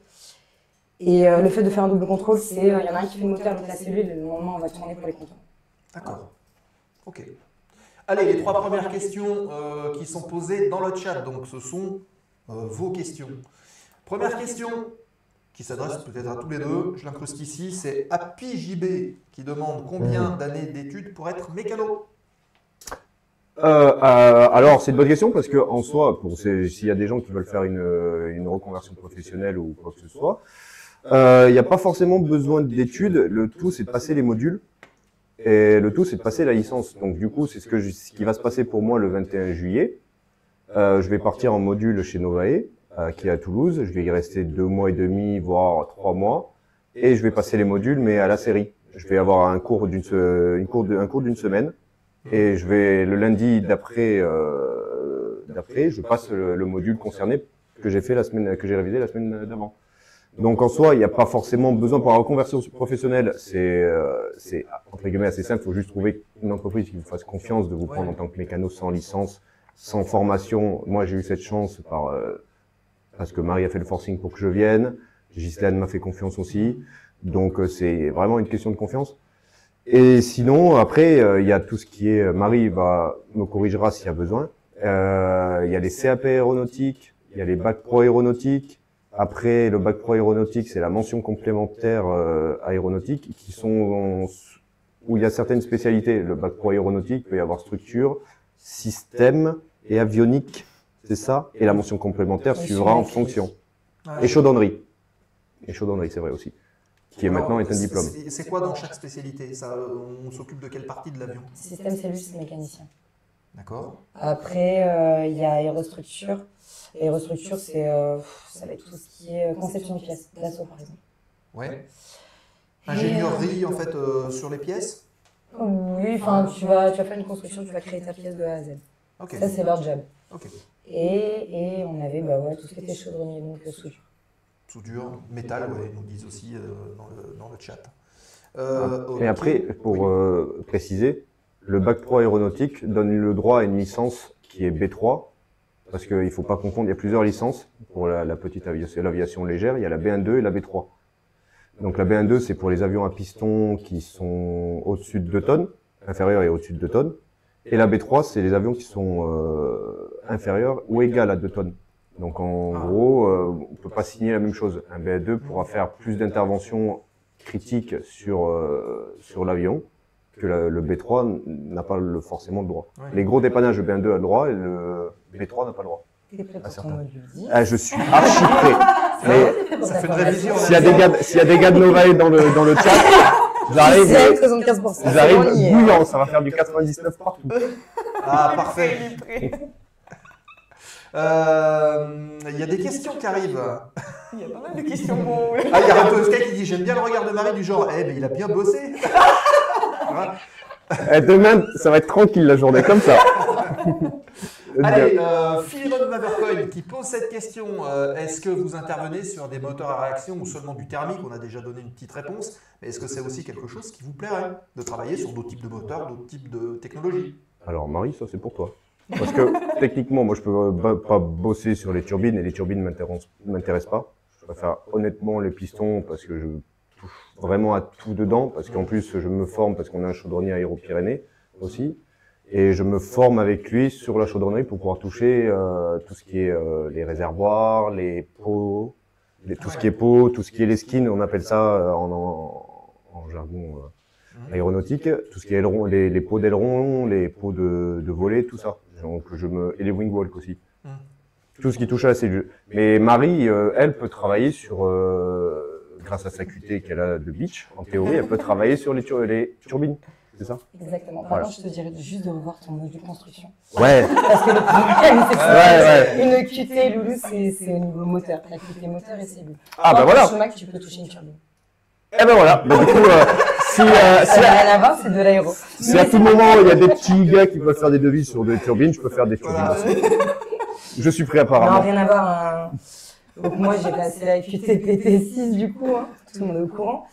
Et le fait de faire un double contrôle, c'est, il y en a un qui fait le moteur, l'autre la cellule, et le lendemain, on va tourner pour les contrôles. D'accord. Ok. Allez, les 3 premières questions qui sont posées dans le chat, donc ce sont vos questions. Première question, qui s'adresse peut-être à tous les deux, je l'incruste ici, c'est Happy JB qui demande combien d'années d'études pour être mécano? Alors, c'est une bonne question parce que en soi, s'il y a des gens qui veulent faire une reconversion professionnelle ou quoi que ce soit, il n'y a pas forcément besoin d'études. Le tout, c'est de passer les modules et le tout, c'est de passer la licence. Donc, du coup, c'est ce qui va se passer pour moi le 21 juillet. Je vais partir en module chez Novae, qui est à Toulouse. Je vais y rester 2 mois et demi, voire 3 mois, et je vais passer les modules, mais à la série. Je vais avoir un cours d'une semaine. Et je vais le lundi d'après, je passe le module concerné que j'ai révisé la semaine d'avant. Donc en soi, il n'y a pas forcément besoin pour la reconversion professionnelle. C'est entre guillemets assez simple. Il faut juste trouver une entreprise qui vous fasse confiance de vous prendre en tant que mécano sans licence, sans formation. Moi, j'ai eu cette chance parce que Marie a fait le forcing pour que je vienne. Ghislaine m'a fait confiance aussi. Donc c'est vraiment une question de confiance. Et sinon, après, il y a tout ce qui est... Marie me corrigera s'il y a besoin. Il y a les CAP aéronautiques, il y a les bac pro aéronautiques. Après, le bac pro aéronautique, c'est la mention complémentaire aéronautique, où il y a certaines spécialités. Le bac pro aéronautique peut y avoir structure, système et avionique, c'est ça. Et la mention complémentaire suivra en fonction. Et chaudronnerie. Et chaudronnerie, c'est vrai aussi. Qui maintenant est un diplôme. C'est quoi dans chaque spécialité? On s'occupe de quelle partie de l'avion? Système cellule, c'est mécanicien. D'accord. Après, il y a aérostructure. Aérostructure, ça va être tout ce qui est conception de pièces, d'assaut par exemple. Ouais. Ingénierie en fait sur les pièces? Oui, enfin tu vas faire une construction, tu vas créer ta pièce de A à Z. Okay. Ça c'est leur job. Okay. Et on avait tout ce qui était chaudronnier, donc soudure. Soudure, métal, ouais, ils nous disent aussi dans le chat. Et après, pour préciser, le bac pro aéronautique donne le droit à une licence qui est B3, parce qu'il ne faut pas confondre, il y a plusieurs licences pour la petite aviation, l'aviation légère, il y a la B1-2 et la B3. Donc la B1-2, c'est pour les avions à piston qui sont au-dessus de 2 tonnes, inférieurs et au-dessus de 2 tonnes. Et la B3, c'est les avions qui sont inférieurs ou égales à 2 tonnes. Donc en gros, on peut pas signer la même chose. Un BA2 pourra faire plus d'interventions critiques sur l'avion que le B3 n'a pas forcément le droit. Ouais. Les gros dépannages, le B1-2 a le droit et le B3 n'a pas le droit. T'es prêt pour ton certain. module 10? Ah, je suis archi prêt. Mais Ça fait une révision. s'il y a des gars de Novae dans le chat, j'arrive 75%. j'arrive On y est. bouillant, ça va faire du 99 partout. Ah, parfait. Il est prêt. Il y a des questions qui arrivent. Il y a pas mal de questions pour vous. Ah, il y a Ratoska qui dit j'aime bien le regard de Marie du genre mais il a bien bossé. Voilà. Et demain, ça va être tranquille la journée, comme ça. Allez, Philemon Mavercoin qui pose cette question est-ce que vous intervenez sur des moteurs à réaction ou seulement du thermique? On a déjà donné une petite réponse, mais est-ce que c'est aussi quelque chose qui vous plairait de travailler sur d'autres types de moteurs, d'autres types de technologies? Alors Marie, ça c'est pour toi. Parce que techniquement, moi je peux pas bosser sur les turbines et les turbines m'intéressent pas. Je préfère honnêtement les pistons parce que je touche vraiment à tout dedans. Parce qu'en plus, je me forme parce qu'on a un chaudronnier Aéro-Pyrénées aussi. Et je me forme avec lui sur la chaudronnerie pour pouvoir toucher tout ce qui est les réservoirs, les pots, tout ce qui est pots, tout ce qui est les skins, on appelle ça en jargon aéronautique, tout ce qui est aileron, les pots d'aileron, les pots de volet, tout ça. Donc et les wing walk aussi. Tout ce qui touche à la cellule. Mais Marie, elle peut travailler sur grâce à sa QT qu'elle a de Beach, en théorie, elle peut travailler sur les turbines. C'est ça? Exactement. Par Voilà. contre, je te dirais juste de revoir ton module construction. Ouais. Parce que le problème, c'est que Ouais, une QT, Loulou, c'est au niveau moteur. La QT moteur et cellule. Ah bah Dans voilà. ton Schmack, tu peux toucher une turbine. Eh ben voilà. Bah, du coup, si Ça n'a rien à voir, c'est de l'aéro. à tout moment il y a des petits gars qui veulent faire des devis sur des turbines, je peux faire des turbines. Je suis prêt Non, apparemment. rien à voir. Donc moi, j'ai passé la QT PT6 du coup, hein. Tout le monde est au courant.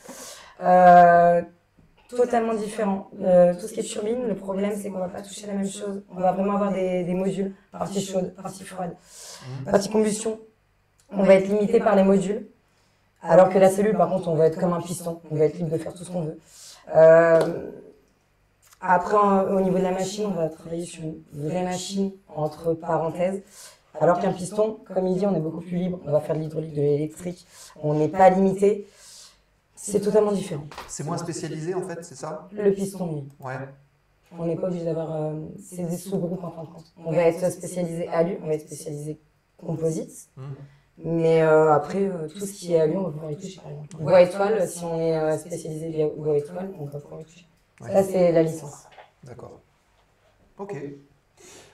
Totalement différent. Tout ce qui est turbine, le problème c'est qu'on va pas toucher la même chose. On va vraiment avoir des modules, partie chaude, partie froide, partie combustion. On va être limité par les modules. Alors que la cellule, par contre, on va être comme un piston. On va être libre de faire tout ce qu'on veut. Après, au niveau de la machine, on va travailler sur une vraie machine, entre parenthèses. Alors qu'un piston, comme il dit, on est beaucoup plus libre. On va faire de l'hydraulique, de l'électrique. On n'est pas limité. C'est totalement différent. C'est moins spécialisé en fait, c'est ça? Le piston, oui. Ouais. On n'est pas obligé d'avoir... c'est des sous-groupes en fin de compte. On va être spécialisé alu, on va être spécialisé composites. Mais après, tout ce qui est alu, on va pouvoir y toucher par exemple. Voie étoile, si on est spécialisé via voie étoile, on va pouvoir y toucher. Ouais. Ça, c'est la licence. D'accord. Ok.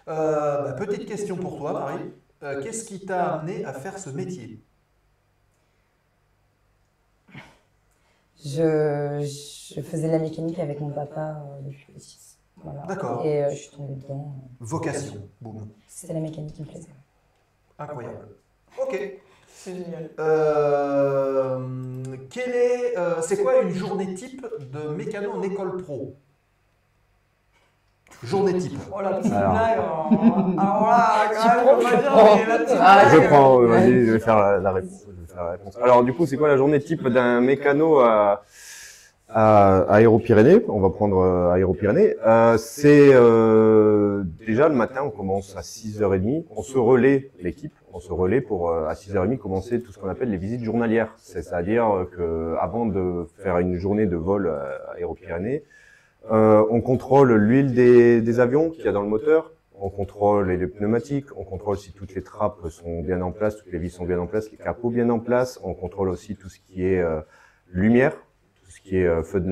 Petite question pour toi, Marie. Qu'est-ce qui t'a amené à faire ce métier? Je faisais de la mécanique avec mon papa depuis petit. Voilà. D'accord. Et je suis tombée dedans. Vocation. Boum. C'était la mécanique qui me plaisait. Incroyable. Ok. C'est génial. C'est quoi une journée type de mécano en école pro? Journée type. Oh la petite Alors. blague. Alors là, quand même, on va dire, mais la petite Ah, blague. Je prends, vas-y, je vais faire la réponse. Alors du coup, c'est quoi la journée type d'un mécano à Aéro-Pyrénées? On va prendre Aéro-Pyrénées. C'est déjà le matin, on commence à 6h30. On se relaie, l'équipe, on se relaie pour à 6h30 commencer tout ce qu'on appelle les visites journalières. C'est-à-dire que avant de faire une journée de vol à Aéro-Pyrénées, on contrôle l'huile des avions qu'il y a dans le moteur. On contrôle les pneumatiques, on contrôle si toutes les trappes sont bien en place, toutes les vis sont bien en place, les capots bien en place. On contrôle aussi tout ce qui est lumière, tout ce qui est feu de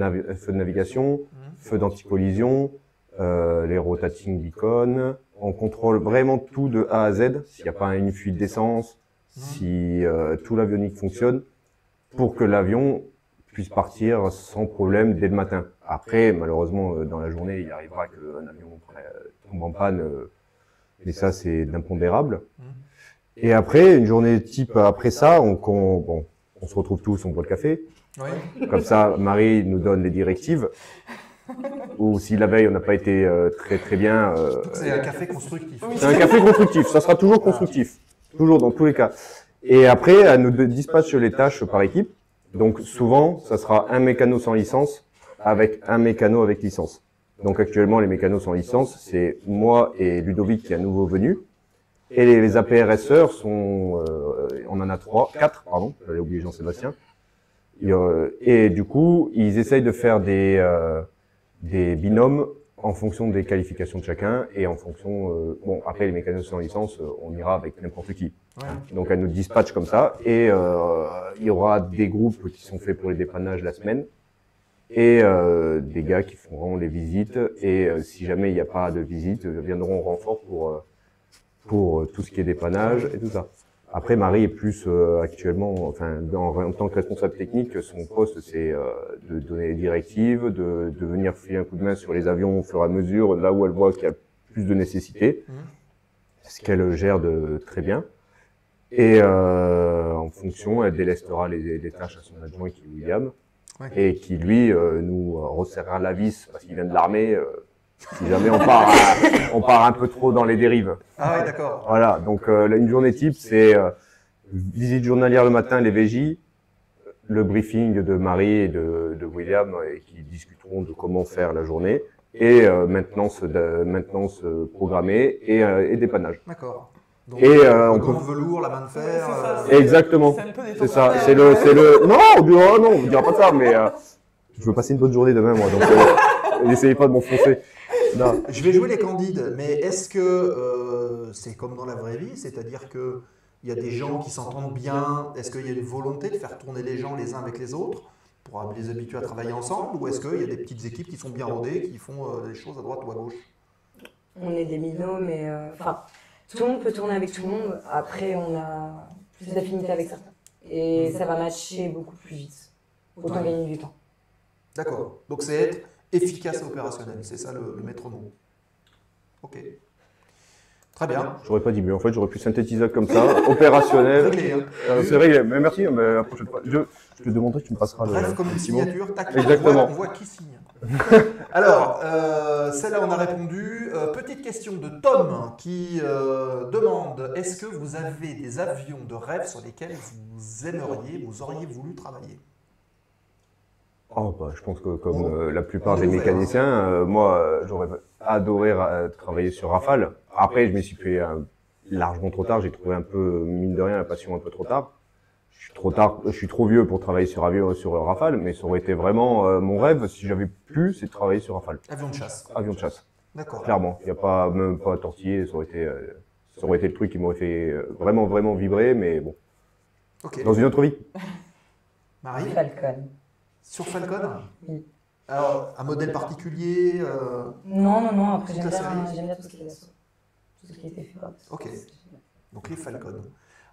navigation, feu d'anti-collision, les rotating beacons. On contrôle vraiment tout de A à Z, s'il n'y a pas une fuite d'essence, si tout l'avionique fonctionne, pour que l'avion puisse partir sans problème dès le matin. Après, malheureusement, dans la journée, il arrivera qu'un avion tombe en panne, et ça, c'est d'impondérable. Et après, une journée type après ça, on se retrouve tous, on boit le café. Oui. Comme ça, Marie nous donne les directives. Ou si la veille, on n'a pas été très bien... C'est un café constructif. c'est un café constructif, ça sera toujours constructif. Toujours, dans tous les cas. Et après, elle nous dispatche les tâches par équipe. Donc souvent, ça sera un mécano sans licence avec un mécano avec licence. Donc actuellement, les mécanos sans licence, c'est moi et Ludovic qui est à nouveau venu. Et les APRSeurs sont, on en a 4, pardon, j'avais oublié Jean-Sébastien. Et du coup, ils essayent de faire des binômes en fonction des qualifications de chacun et en fonction, bon, après les mécanos sans licence, on ira avec n'importe qui. Ouais. Donc elle nous dispatche comme ça et il y aura des groupes qui sont faits pour les dépannages la semaine et des gars qui feront les visites et si jamais il n'y a pas de visite, viendront en renfort pour tout ce qui est dépannage et tout ça. Après, Marie est plus actuellement, enfin, en tant que responsable technique, son poste c'est de donner des directives, de venir filer un coup de main sur les avions au fur et à mesure, là où elle voit qu'il y a plus de nécessité, ce qu'elle gère très bien. Et en fonction, elle délestera les tâches à son adjoint qui est William, et qui lui nous resserrera la vis parce qu'il vient de l'armée. Si jamais on part un peu trop dans les dérives. Ah oui, d'accord. Voilà, donc une journée type, c'est visite journalière le matin, les VJ, le briefing de Marie et de William, et qui discuteront de comment faire la journée, et maintenance programmée et dépannage. D'accord. Donc, Et le on peut... grand velours, la main de fer. Exactement. C'est un peu des C'est ça. tomates. C'est le. Non, on ne dira pas ça, mais je veux passer une bonne journée demain, moi. Donc, n'essayez pas de m'enfoncer. Non. Je vais jouer les candides, mais est-ce que c'est comme dans la vraie vie, c'est-à-dire que il y a des gens qui s'entendent bien, est-ce qu'il y a une volonté de faire tourner les gens les uns avec les autres pour les habituer à travailler ensemble, ou est-ce qu'il y a des petites équipes qui sont bien rodées, qui font les choses à droite ou à gauche? On est des binômes, mais enfin, tout le monde peut tourner avec tout le monde. Après, on a plus d'affinité avec certains. Et ça va matcher beaucoup plus vite. Autant gagner du temps. D'accord. Donc c'est être efficace et opérationnel, c'est ça le maître mot. Ok. Très bien. J'aurais pas dit mieux. En fait, j'aurais pu synthétiser comme ça, opérationnel. Réglé, hein. C'est réglé. Mais merci. Mais la prochaine fois, je te demanderai, tu me passeras Bref, le comme une petit mot. signature, tac, Exactement. on voit qui signe. Alors, celle-là, on a répondu. Petite question de Tom qui demande, est-ce que vous avez des avions de rêve sur lesquels vous auriez voulu travailler? Oh, bah, je pense que comme la plupart On est des ouvert, mécaniciens, moi, j'aurais adoré travailler sur Rafale. Après, je m'y suis fait largement trop tard. J'ai trouvé un peu, mine de rien, la passion un peu trop tard. Je suis trop vieux pour travailler sur Rafale, mais ça aurait été vraiment mon rêve, si j'avais pu, c'est de travailler sur Rafale. Avion de chasse. Avion de chasse. D'accord. Clairement. Il n'y a pas, même pas tortillé, ça aurait été le truc qui m'aurait fait vraiment vibrer, mais bon. Ok. Dans une autre vie. Marie, Falcon. sur Falcon? Oui. Alors, un modèle particulier Non. Après, Toute j'aime la bien, série. tout ce qui est assaut. Tout ce qui a été fait. Ok. Donc les Falcons.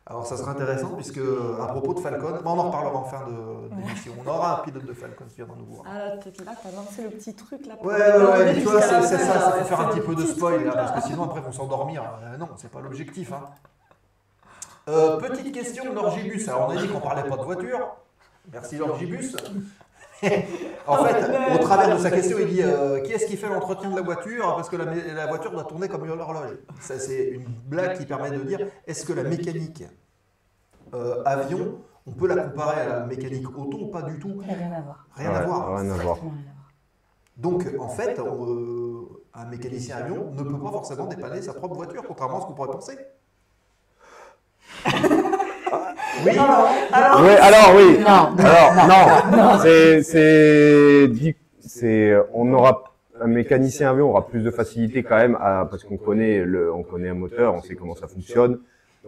Alors ça sera intéressant puisque à propos de Falcon, on en reparlera en fin d'émission. On aura un pilote de Falcon qui viendra nous voir. Ah là, t'as lancé le petit truc là. Ouais, mais tu vois, c'est ça, ça faut faire un petit peu de spoil là, parce que sinon après ils vont s'endormir. Non, c'est pas l'objectif. Hein. Petite question de Lorgibus. Alors on a dit qu'on parlait pas de voiture. Merci Lorgibus. En fait, au travers de sa question, il dit qui est-ce qui fait l'entretien de la voiture? Parce que la voiture doit tourner comme une horloge. Ça, c'est une blague qui permet de dire est-ce que la mécanique avion, on peut la comparer à la mécanique auto ou pas du tout? Rien à voir. Rien à voir. Rien à voir. Strictement rien à voir. Donc, en fait, un mécanicien avion ne peut pas forcément dépanner sa propre voiture, contrairement à ce qu'on pourrait penser. Oui. Ouais, alors oui. Non. Un mécanicien avion aura plus de facilité quand même parce qu'on connaît un moteur, on sait comment ça fonctionne.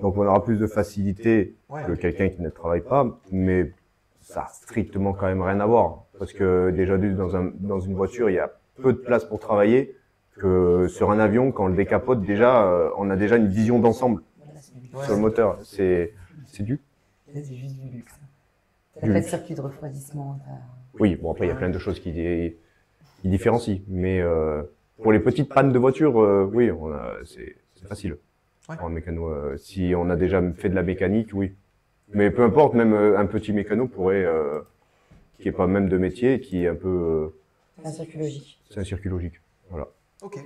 Donc on aura plus de facilité que quelqu'un qui ne travaille pas, mais ça a strictement quand même rien à voir. Parce que déjà dans une voiture, il y a peu de place pour travailler que sur un avion, quand on le décapote, déjà, on a déjà une vision d'ensemble Voilà, c'est du sur le moteur. C'est du. C'est juste du luxe. T'as pas de circuit de refroidissement. Oui, bon après il y a plein de choses qui différencient, mais pour les petites pannes de voiture, oui, c'est facile. Ouais. En mécano, si on a déjà fait de la mécanique, oui. Mais peu importe, même un petit mécano pourrait, qui est pas même de métier, qui est un peu, C'est un circuit logique. c'est un circuit logique. Voilà. Ok.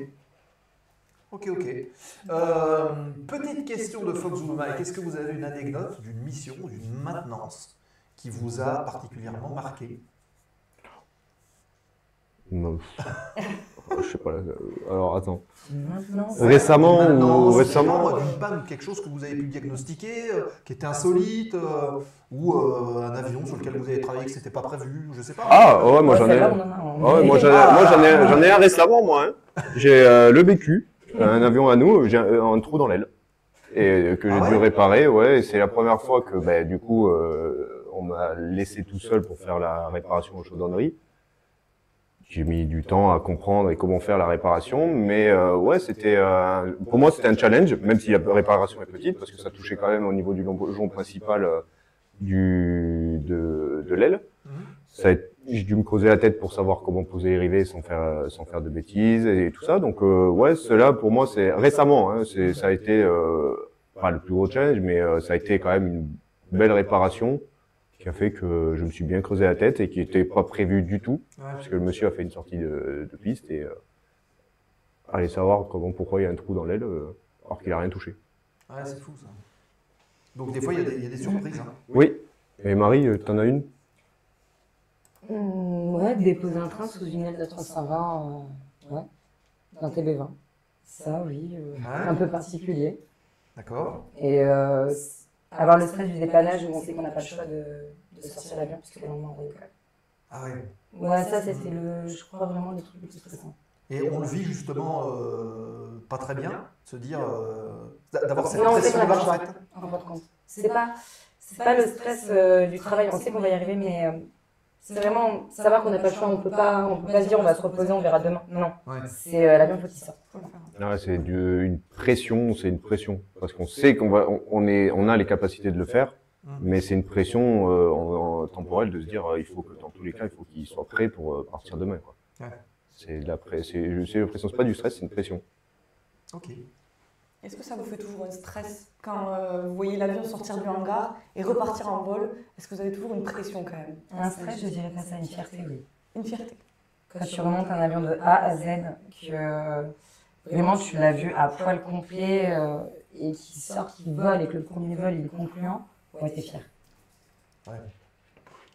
Petite question de Fox Zulu Mike. Est-ce que vous avez une anecdote d'une mission, d'une maintenance qui vous a particulièrement marqué? Non. Je sais pas. Alors attends. Maintenant, Récemment Maintenant, ou je sais récemment pas, d'une panne, quelque chose que vous avez pu diagnostiquer, qui était insolite, ou un avion sur lequel vous avez travaillé que c'était pas prévu, je sais pas. Ah ouais, moi j'en ai. celle-là, on en a un. Ouais, moi j'en ai un récemment moi. Hein. J'ai le BQ, un avion à nous, j'ai un trou dans l'aile et que j'ai dû réparer. Ouais, et c'est la première fois que bah, du coup on m'a laissé tout seul pour faire la réparation aux chaudronneries. J'ai mis du temps à comprendre et comment faire la réparation, mais ouais, c'était pour moi c'était un challenge, même si la réparation est petite, parce que ça touchait quand même au niveau du longeon principal de l'aile. J'ai dû me creuser la tête pour savoir comment poser les rivets sans faire de bêtises et tout ça. Donc ouais, cela pour moi c'est récemment, hein, ça a été pas le plus gros challenge, mais ça a été quand même une belle réparation qui a fait que je me suis bien creusé la tête et qui n'était pas prévu du tout, parce que le monsieur a fait une sortie de piste et allez savoir pourquoi il y a un trou dans l'aile alors qu'il a rien touché. Ouais, c'est fou ça. Donc des fois il y a des surprises. Hein. Oui. Et Marie, t'en as une? Ouais, déposer un train sous une aile de 320, ouais, d'un TB20. Ça, oui, un peu particulier. D'accord. Et avoir le stress du dépannage où on sait qu'on n'a pas le choix de sortir l'avion parce que le lendemain on décolle. Ah ouais. Ouais, ça c'était je crois vraiment le truc le plus stressant. Et on le vit justement pas très bien, se dire d'avoir cette Non, on sait qu'on n'a pas le pression-là choix, en fait. en fin de compte. C'est pas le stress du travail, on sait qu'on va y arriver, mais c'est vraiment savoir qu'on n'a pas le choix, on peut pas se dire on va se reposer, on verra demain. Non, Ouais. c'est l'avion faut qu'il sorte. Ah, c'est une pression, parce qu'on sait on a les capacités de le faire, mais c'est une pression temporelle de se dire il faut que dans tous les cas il faut qu'il soit prêt pour partir demain, quoi. Ouais. C'est de la je sais, la pression c'est pas du stress, c'est une pression. Ok. Est-ce que ça vous fait toujours un stress quand vous voyez l'avion sortir du hangar et repartir en vol? Est-ce que vous avez toujours une pression quand même? Un stress, je dirais pas ça, une fierté, oui. Une fierté. Quand tu remontes un avion de A à Z, que vraiment tu l'as vu à poil complet et qui sort, qui vole et que le premier vol il est concluant, ouais, t'es fier. Ouais.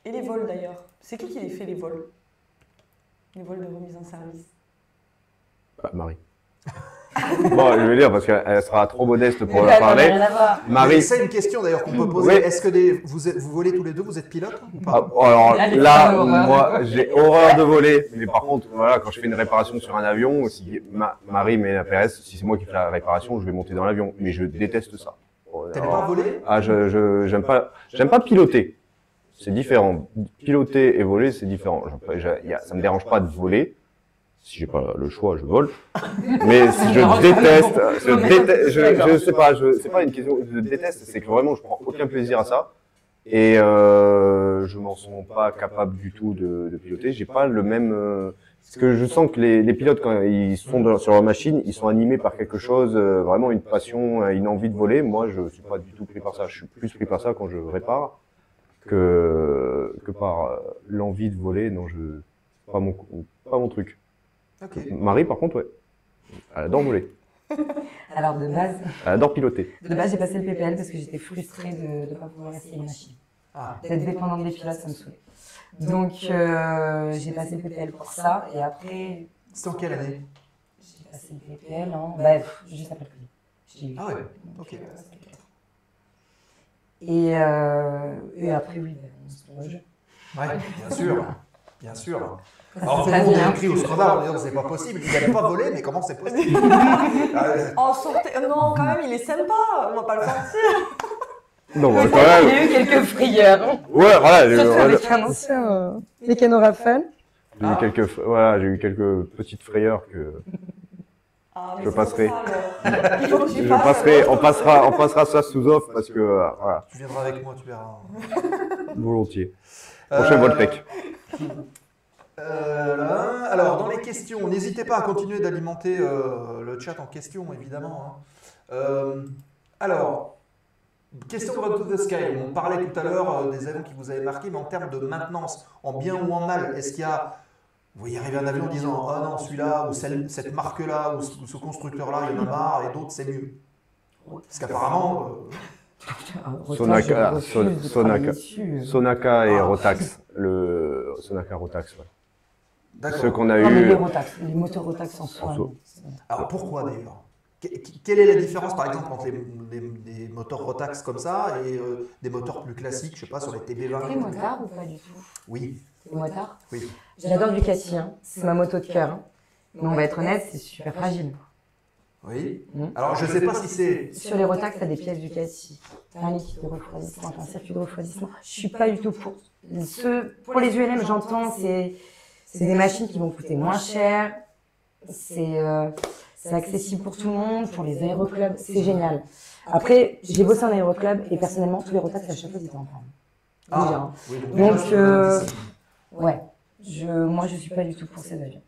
Et les vols d'ailleurs, c'est qui les fait les vols? Les vols de remise en service? Bah, Marie. Bon, je vais dire parce qu'elle sera trop modeste pour Mais en parler. rien à voir. Marie. C'est une question d'ailleurs qu'on peut poser. Oui. Est-ce que vous volez tous les deux, vous êtes pilote ou pas? Ah, alors Là, là, horreur. moi, j'ai horreur de voler. Mais par contre, voilà, quand je fais une réparation sur un avion, si Marie met la PS, si c'est moi qui fais la réparation, je vais monter dans l'avion. Mais je déteste ça. T'aimes pas voler? Ah, j'aime pas piloter. C'est différent. Piloter et voler, c'est différent. Ça me dérange pas de voler. Si j'ai pas le choix, je vole. Mais si je déteste, je sais pas, c'est pas une question de déteste, c'est que vraiment je prends aucun plaisir à ça. Et je m'en sens pas capable du tout de piloter. J'ai pas le même. Parce que je sens que les pilotes quand ils sont sur leur machine, ils sont animés par quelque chose, vraiment une passion, une envie de voler. Moi, je suis pas du tout pris par ça. Je suis plus pris par ça quand je répare que par l'envie de voler. Non, pas mon truc. Ok. Marie, par contre, ouais. Elle adore voler. Alors de base, Elle adore piloter. j'ai passé le PPL parce que j'étais frustrée de ne pas pouvoir essayer une machine. Ah. D'être dépendante des pilotes, ça me saoulait. Donc j'ai passé le PPL pour ça et après. C'était en quelle année? J'ai passé le PPL juste après le Covid. J'ai eu. Ah ouais, ok. Et après, oui, on se plonge. Ouais, bien sûr. Bien sûr. Ça Alors, se tout le passe monde bien. a écrit au scandale en disant c'est pas possible, il n'allait pas voler, mais comment c'est possible? En sortez... Non, quand même, il est sympa, on va pas le sortir. Non, Mais quand même. j'ai eu quelques frayeurs. Ouais, voilà. Surtout avec un ancien mécano Rafale. J'ai eu quelques petites frayeurs que Ah, mais Je c'est passerai. pour ça, alors. Il faut que tu fasses, on passera ça sous offre parce que voilà, Tu viendras avec moi, tu verras. volontiers. Prochain Voltec. Alors, dans les questions, n'hésitez pas à continuer d'alimenter le chat en questions, évidemment. Hein. Alors, question de Run to the Sky. On parlait tout à l'heure des avions qui vous avaient marqué, mais en termes de maintenance, en bien ou en mal, est-ce qu'il y a... Vous voyez arriver un avion en disant « Ah non, celui-là, ou cette marque-là, ou ce constructeur-là, il y en a marre, et d'autres, c'est mieux ». Parce qu'apparemment... Sonaka et Rotax. Le Sonaka Rotax, ouais. D'accord. Ceux qu'on a Non, mais eu. les Rotax, les moteurs Rotax en soi. En soi. non. Alors pourquoi d'ailleurs? Quelle est la différence par exemple entre les moteurs Rotax comme ça et des moteurs plus classiques, je sais pas, sur les TB20? Les motards ou pas du tout? Oui, Les motards. oui. J'adore Ducati, hein. C'est ma moto de cœur. Hein. Mais on va être honnête, c'est super fragile. Oui. Mhm. Alors je sais pas si c'est... Sur les Rotax, t'as des pièces Ducati, t'as un liquide de refroidissement, t'as un circuit de refroidissement. Je suis pas du tout pour. Pour les ULM, j'entends, c'est des machines qui vont coûter moins cher. C'est accessible pour tout le monde, pour les aéroclubs, c'est génial. Après, j'ai bossé en aéroclub et personnellement, tous les Rotax à chaque fois, ils étaient en panne. Déjà, hein. oui, Donc, déjà, ouais, moi, je suis pas du tout pour ces avions.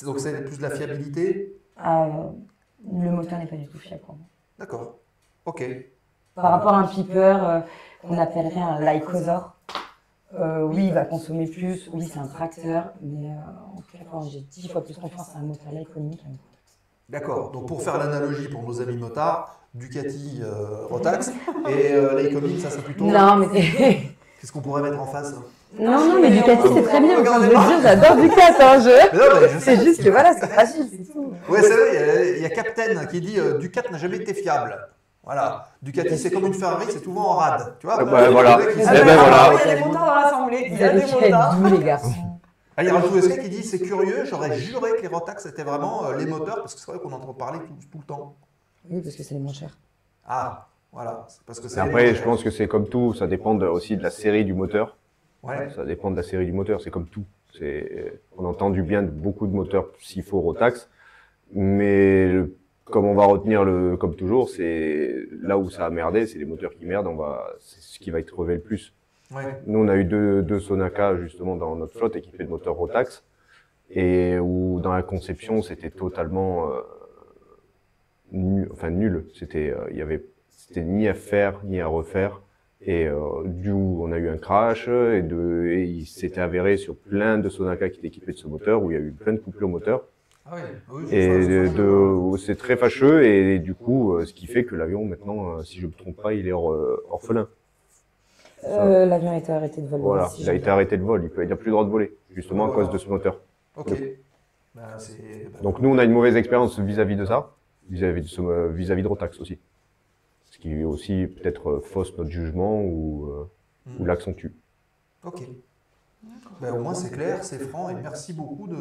donc c'est plus de la fiabilité? Le moteur n'est pas du tout fiable pour moi. D'accord. Ok. Par rapport à un piper qu'on appellerait un Lycosaur, oui, il va consommer plus, oui, c'est un tracteur, mais en tout cas, j'ai 10 fois plus confiance à un moteur Lyconique. D'accord. Donc pour faire l'analogie pour nos amis motards, Ducati Rotax et Lycoming, ça c'est plutôt... Non, mais Qu'est-ce qu'on pourrait mettre en face? non, mais Ducati, c'est très bien. Enfin, je veux dire, j'adore Ducati, hein, Mais non, mais je sais. C'est juste que voilà, c'est fragile, c'est tout. Ouais, c'est vrai, il y a Captain qui dit Ducati n'a jamais été fiable. Voilà. Ducati, c'est comme une Ferrari, c'est souvent en rade. Tu vois, Voilà. le mec, il Eh se- ben voilà. Il y a des motards dans l'assemblée. Il y Vous a avez des fait motards. d'où, les garçons? Ah, il y a Ralph qui dit c'est curieux, j'aurais juré que les Rotax c'était vraiment les moteurs, parce que c'est vrai qu'on entend parler tout le temps. Oui, parce que c'est les moins chers. Ah, voilà. C'est parce que c'est Après, je pense que c'est comme tout, ça dépend aussi de la série du moteur. Ouais. Ça dépend de la série du moteur, c'est comme tout. On entend du bien de beaucoup de moteurs s'il faut Rotax, mais comme on va retenir comme toujours, c'est là où ça a merdé, c'est les moteurs qui merdent, c'est ce qui va être crevé le plus. Ouais. Nous, on a eu deux Sonaca justement dans notre flotte équipés de moteurs Rotax, et où dans la conception c'était totalement nul. C'était ni à faire ni à refaire. Et du coup, on a eu un crash et il s'était avéré sur plein de Sonaca qui étaient équipés de ce moteur où il y a eu plein de coupures moteur. Ah ouais. Oui, Et c'est très fâcheux et du coup, ce qui fait que l'avion maintenant, si je me trompe pas, il est orphelin. L'avion a été arrêté de voler. Voilà, si il a été arrêté de vol. Il n'a plus le droit de voler, justement à cause de ce moteur. Ok. Donc nous, on a une mauvaise expérience vis-à-vis de ça, vis-à-vis de Rotax aussi. Ce qui aussi peut-être fausse notre jugement ou l'accentue. Ok. Au moins c'est clair, c'est franc et merci beaucoup de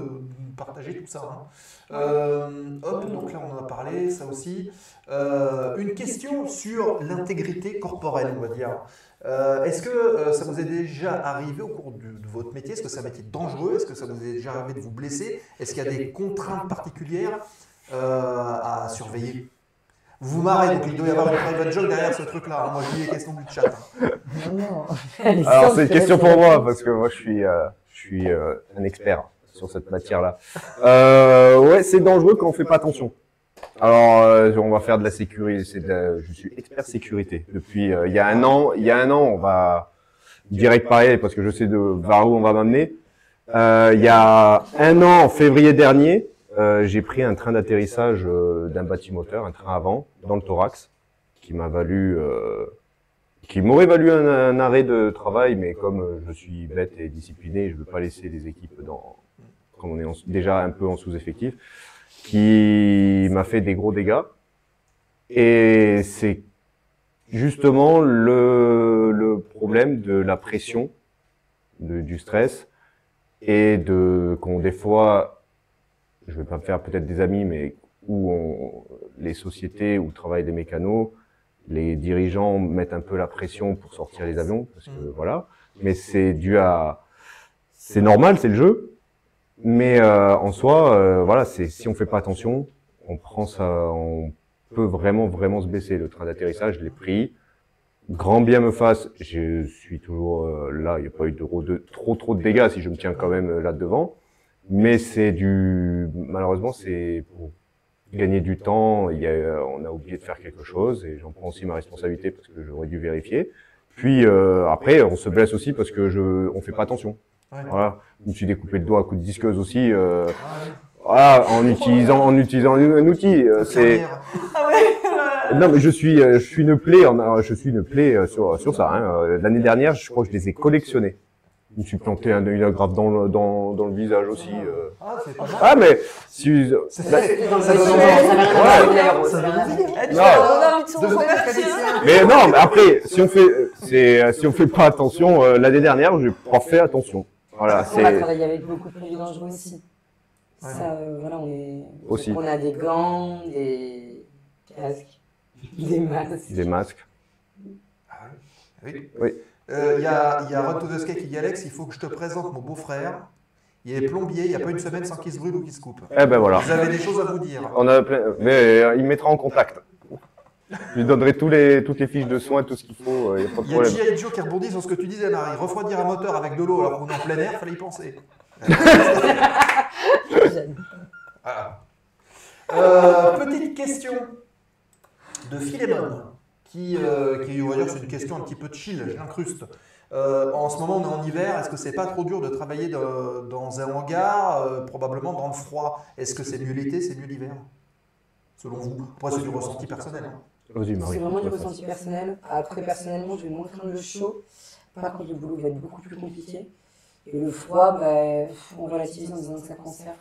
partager tout ça. Hop, donc là on en a parlé, ça aussi. Une question sur l'intégrité corporelle, on va dire. Est-ce que ça vous est déjà arrivé au cours de votre métier? Est-ce que c'est un métier dangereux? Est-ce que ça vous est déjà arrivé de vous blesser? Est-ce qu'il y a des contraintes particulières à surveiller? Vous vous marrez, donc il doit y avoir une private joke derrière ce truc-là. Moi, je lis les questions du chat. Non. Alors c'est une question pour moi parce que moi je suis un expert sur cette matière-là. Ouais, c'est dangereux quand on fait pas attention. Alors on va faire de la sécurité. Je suis expert sécurité depuis il y a un an. On va direct pareil parce que je sais vers où on va m'amener. Il y a un an, en février dernier, j'ai pris un train d'atterrissage d'un bâtimoteur, un train avant, dans le thorax, qui m'aurait valu un arrêt de travail, mais comme je suis bête et discipliné, je veux pas laisser les équipes comme on est déjà un peu en sous-effectif, qui m'a fait des gros dégâts. Et c'est justement le problème de la pression, du stress, et qu'on des fois, je vais pas me faire peut-être des amis, mais les sociétés où travaillent des mécanos, les dirigeants mettent un peu la pression pour sortir les avions, parce que voilà. Mais c'est c'est normal, c'est le jeu. Mais en soi, voilà, si on fait pas attention, on peut vraiment se blesser. Le train d'atterrissage, je l'ai pris. Grand bien me fasse, je suis toujours là. Il n'y a pas eu trop de dégâts si je me tiens quand même là devant. Mais malheureusement, c'est pour gagner du temps. On a oublié de faire quelque chose et j'en prends aussi ma responsabilité parce que j'aurais dû vérifier. Puis après, on se blesse aussi parce que on fait pas attention. Ouais. Voilà, je me suis découpé le doigt à coup de disqueuse aussi. Voilà, en utilisant un outil. Non, mais je suis une plaie sur ça. Hein. L'année dernière, je crois que je les ai collectionnés. Je me suis planté une agrafe dans le visage aussi. Ah, c'est pas mal. Ah, mais si. Ça Ça donne va envie. rien à voir avec l'aéro, ça va rien à voir. Eh, tu Non. vas envie de se Devenir reconvertir. mécanicien. Mais non, mais après, si on fait pas attention, l'année dernière, j'ai pas fait attention. Voilà, On va c'est. travailler avec beaucoup de produits dangereux aussi. Ouais. Ça, voilà, Aussi. on a des gants, des casques, des masques. Des masques. Ah oui. Oui. Il y a Run to the Sky qui dit Alex, il faut que je te présente mon beau-frère. Il est plombier, il n'y a pas une semaine sans qu'il se brûle ou qu'il se coupe. Eh ben voilà. Vous avez des choses à vous dire. On a plein, mais il me mettra en contact. Je lui donnerai toutes les fiches de soins, tout ce qu'il faut, il n'y a pas de Il y a problème. G.I. Joe qui rebondit sur ce que tu disais, Marie. Refroidir un moteur avec de l'eau alors qu'on est en plein air, fallait y penser. Voilà. Petite question de Philémon, qui on va dire, c'est une question un petit peu chill, j'incruste. En ce moment, on est en hiver. Est-ce que c'est pas trop dur de travailler dans un hangar, probablement dans le froid? Est-ce que c'est mieux l'été, c'est mieux l'hiver? Selon vous? Après, c'est du ressenti personnel. Hein. Vas-y, Marie. C'est vraiment du ressenti personnel. Après, personnellement, je vais moins craindre le chaud. Par contre, le boulot va être beaucoup plus compliqué. Et le froid, bah, on relativise en disant que ça conserve.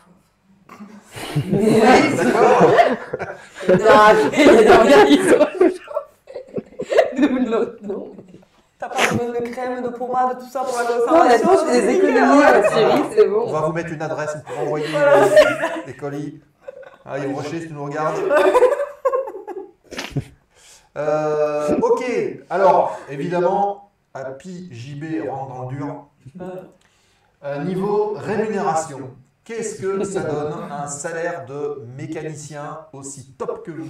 Mais D'accord. il y a des hangars qui sont de l'autre, non. T'as pas besoin de crème, de pommade, tout ça pour la Non, conservation. honnêtement, je fais des économies à la Syrie, c'est On bon. va vous mettre une adresse pour envoyer des colis. Ah, Yves Rocher, si tu nous regardes. Ok, alors, évidemment, Happy JB rentre dans le dur. Niveau rémunération, qu'est-ce que ça donne un salaire de mécanicien aussi top que vous?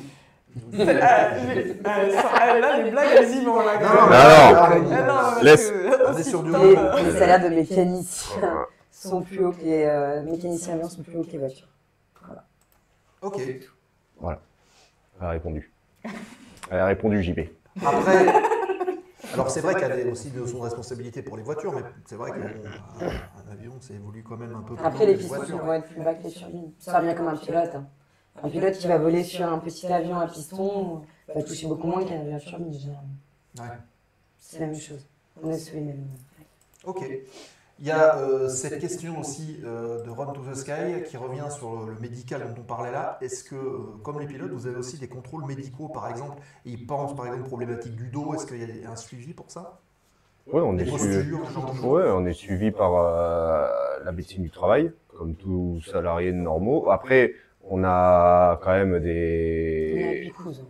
Là, les blagues, elles y vont là. Alors, laisse. On est sur du Les, haut. les salaires de mécaniciens sont plus hauts que les mécaniciens avions sont plus hauts que les voitures. Ok. Voilà. Elle a répondu. Elle a répondu JB. Après, alors c'est vrai qu'elle a aussi de son responsabilité pour les voitures, mais c'est vrai qu'un avion, ça évolue quand même un peu plus Après, loin les que pistons voitures. vont être plus bas que les turbines. Ça revient comme un pilote. Hein. Un pilote qui va voler sur un petit avion à piston va toucher beaucoup moins qu'un avion à turbine, généralement. Ouais. C'est la même chose. On est sur les mêmes. Ok. Il y a cette question aussi de Run to the Sky qui revient sur le médical dont on parlait là. Est-ce que, comme les pilotes, vous avez aussi des contrôles médicaux, par exemple, et ils pensent par exemple problématique du dos? Est-ce qu'il y a un suivi pour ça? Ouais, on Des est postures, ce genre de choses. Ouais, on est suivi par la médecine du travail, comme tous salariés normaux. Après, on a quand même On a la des. picouse.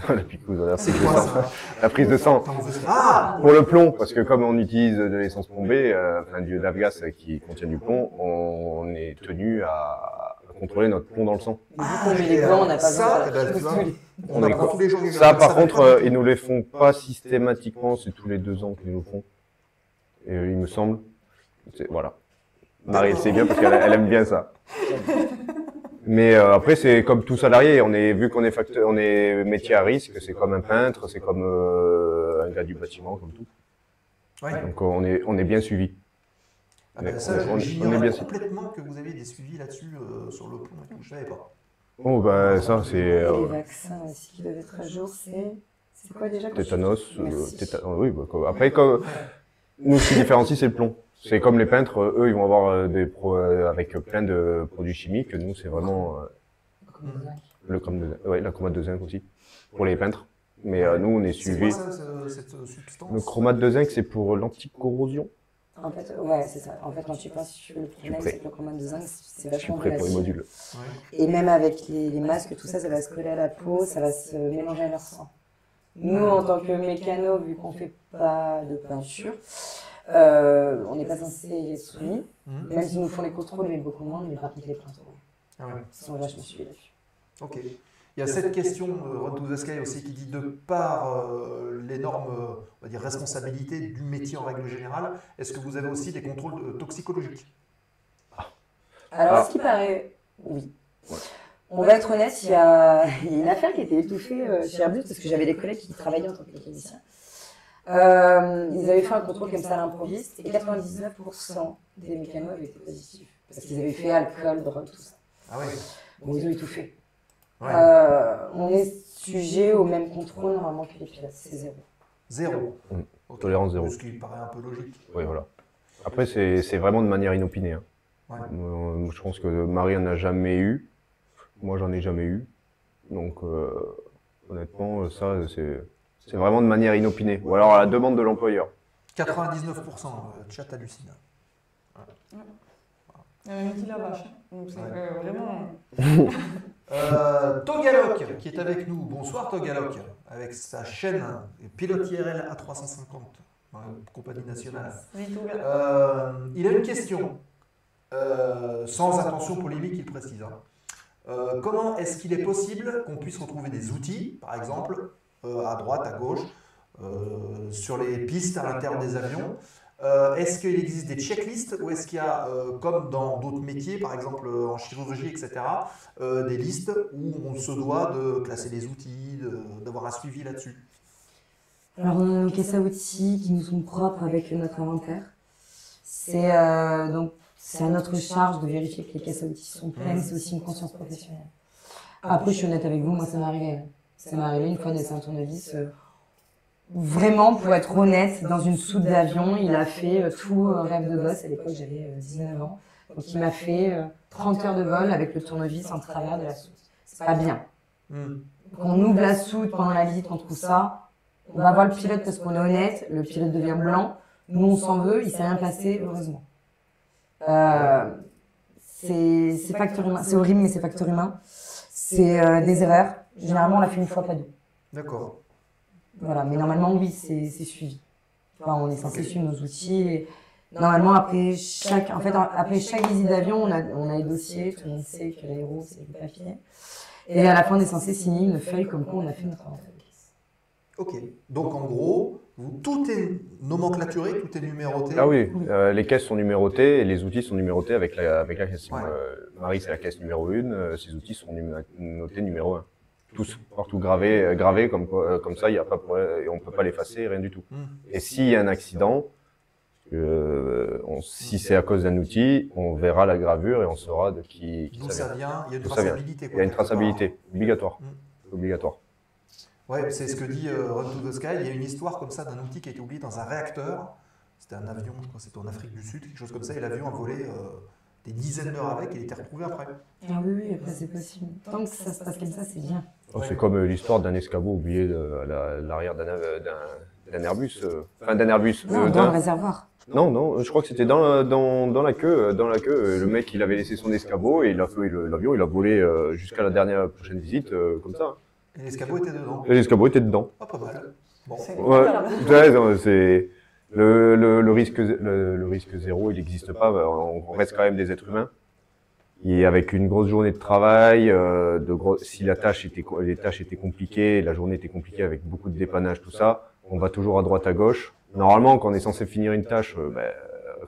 La picouse, la C'est prise de quoi sang. ça? La prise de sang. Ah! Pour le plomb, parce que comme on utilise de l'essence plombée, enfin du d'avgas qui contient du plomb, on est tenu à contrôler notre plomb dans le sang. Et vu qu'on met les gants, on n'a pas ça, besoin de tu vois, tous les- on apprend tous les jours. Ça, par savait contre, pas du tout. ils nous les font pas systématiquement, c'est tous les 2 ans qu'ils nous le font. Et il me semble, voilà. Marie, elle sait bien parce qu'elle aime bien ça. Mais après, c'est comme tout salarié. Vu qu'on est on est métier à risque, c'est comme un peintre, c'est comme un gars du bâtiment, comme tout. Ouais. Donc on est bien suivi. Ah ben, ça, on est j'ignorais bien complètement que vous aviez des suivis là-dessus sur le plomb et tout. Je savais pas. Oh bah ça c'est Et les vaccins aussi qui doivent être à jour, c'est quoi déjà comme tétanos. Merci. Oui, bah, après comme nous, ce qui différencie, c'est le plomb. C'est comme les peintres, eux, ils vont avoir avec plein de produits chimiques. Nous, c'est vraiment Comme le zinc. le chrome de zinc. Ouais, la chromate de zinc aussi pour les peintres. Mais nous, on est C'est suivi. quoi ça, cette substance? Le chromate de zinc, c'est pour l'anticorrosion. En fait, ouais, c'est ça. En fait, quand tu penses sur le problème, prêt. c'est que le chromate de zinc, c'est Je suis vachement prêt pour les volatile. modules. Ouais. Et même avec les masques, tout ça, ça va se coller à la peau, ça va se mélanger à leur sang. Nous, en tant que mécano, vu qu'on fait pas de peinture, on n'est pas censé y être soumis. Mhm. Même si nous font les contrôles, mais beaucoup moins, mais par contre, les peintres, Ah ouais. sont vachement suivis là-dessus. Ok. Il y a cette question de Run to the Sky aussi qui dit de par l'énorme on va dire, responsabilité du métier en règle générale, est-ce que vous avez aussi des contrôles toxicologiques? Alors, ce qui paraît, oui. On va être honnête, il y a une affaire qui a été étouffée chez Airbus parce que j'avais des collègues qui travaillaient en tant que mécaniciens. Ils avaient fait un contrôle comme ça à l'improviste et 99% des mécanos avaient été positifs parce qu'ils avaient fait alcool, drogue, tout ça. Ah ouais. Bon, ils ont étouffé. Ouais. On est sujet au même contrôle normalement que les pilotes, c'est zéro. Zéro. Mhm. Ok. Tolérance zéro. Ce qui paraît un peu logique. Oui, voilà. Après, c'est vraiment de manière inopinée. Hein. Ouais. Je pense que Marie en a jamais eu. Moi, j'en ai jamais eu. Donc, honnêtement, ça, c'est vraiment de manière inopinée. Ou alors à la demande de l'employeur. 99%, le chat hallucine. Midi la vache. Donc c'est vraiment. Togalok qui est avec nous. Bonsoir Togalok, avec sa chaîne Pilote IRL A350, compagnie nationale. Il a une question, sans intention polémique, il précise. Comment est-ce qu'il est possible qu'on puisse retrouver des outils, par exemple, à droite, à gauche, sur les pistes à l'intérieur des avions? Est-ce qu'il existe des checklists ou est-ce qu'il y a, comme dans d'autres métiers, par exemple en chirurgie, etc., des listes où on se doit de classer les outils, d'avoir un suivi là-dessus? Alors, on a nos caisses à outils qui nous sont propres avec notre inventaire. C'est donc c'est à notre charge de vérifier que les caisses à outils sont pleines. C'est aussi une conscience professionnelle. Après, je suis honnête avec vous, moi, ça m'est arrivé. Ça m'est arrivé une fois de laisser un tournevis. Vraiment, pour être honnête, dans une soute d'avion, il a fait tout rêve de gosse. À l'époque, j'avais 19 ans. Donc, il m'a fait 30 heures de vol avec le tournevis en travers de la soute. C'est pas bien. Quand on ouvre la soute pendant la visite, on trouve ça. On va voir le pilote parce qu'on est honnête. Le pilote devient blanc. Nous, on s'en veut. Il s'est rien passé, heureusement. C'est facteur humain. C'est horrible, mais c'est facteur humain. C'est des erreurs. Généralement, on l'a fait une fois, pas deux. D'accord. Voilà, mais normalement, oui, c'est suivi. Enfin, on est censé suivre nos outils. Et normalement, après chaque visite d'avion, on a les dossiers. Tout le monde sait que l'aéro, c'est le papier. Et à la fin, on est censé signer une feuille comme quoi on a fait notre inventaire. Ok. Donc, en gros, tout est nomenclaturé, tout est numéroté. Ah oui, les caisses sont numérotées et les outils sont numérotés avec la caisse. Ouais. Marie, c'est la caisse numéro 1, ses outils sont notés numéro 1. Tous, partout gravés comme ça, y a pas et on peut pas l'effacer, rien du tout. Et s'il y a un accident, si c'est à cause d'un outil, on verra la gravure et on saura de qui D'où ça vient. Il y a une D'où ça vient. traçabilité. Il y a une traçabilité, obligatoire. Obligatoire. Ouais, c'est ce que dit Run to the Sky. Il y a une histoire comme ça d'un outil qui a été oublié dans un réacteur. C'était un avion, je crois que c'était en Afrique du Sud, quelque chose comme ça, et l'avion a volé des dizaines d'heures avec et il était retrouvé après. Ah oui, après, c'est possible. Tant que ça se passe comme ça, c'est bien. C'est comme l'histoire d'un escabeau oublié à l'arrière d'un Airbus. Enfin, d'un Airbus. Non, dans le réservoir. Non, je crois que c'était dans la queue. Le mec, il avait laissé son escabeau et l'avion, il a volé jusqu'à la prochaine visite, comme ça. Et l'escabeau était dedans. Et l'escabeau était dedans. Ah, pas mal. Bon. Ouais, non, c'est le risque zéro, il n'existe pas. On reste quand même des êtres humains. Et avec une grosse journée de travail, si les tâches étaient compliquées, la journée était compliquée avec beaucoup de dépannage, tout ça, on va toujours à droite à gauche. Normalement, quand on est censé finir une tâche,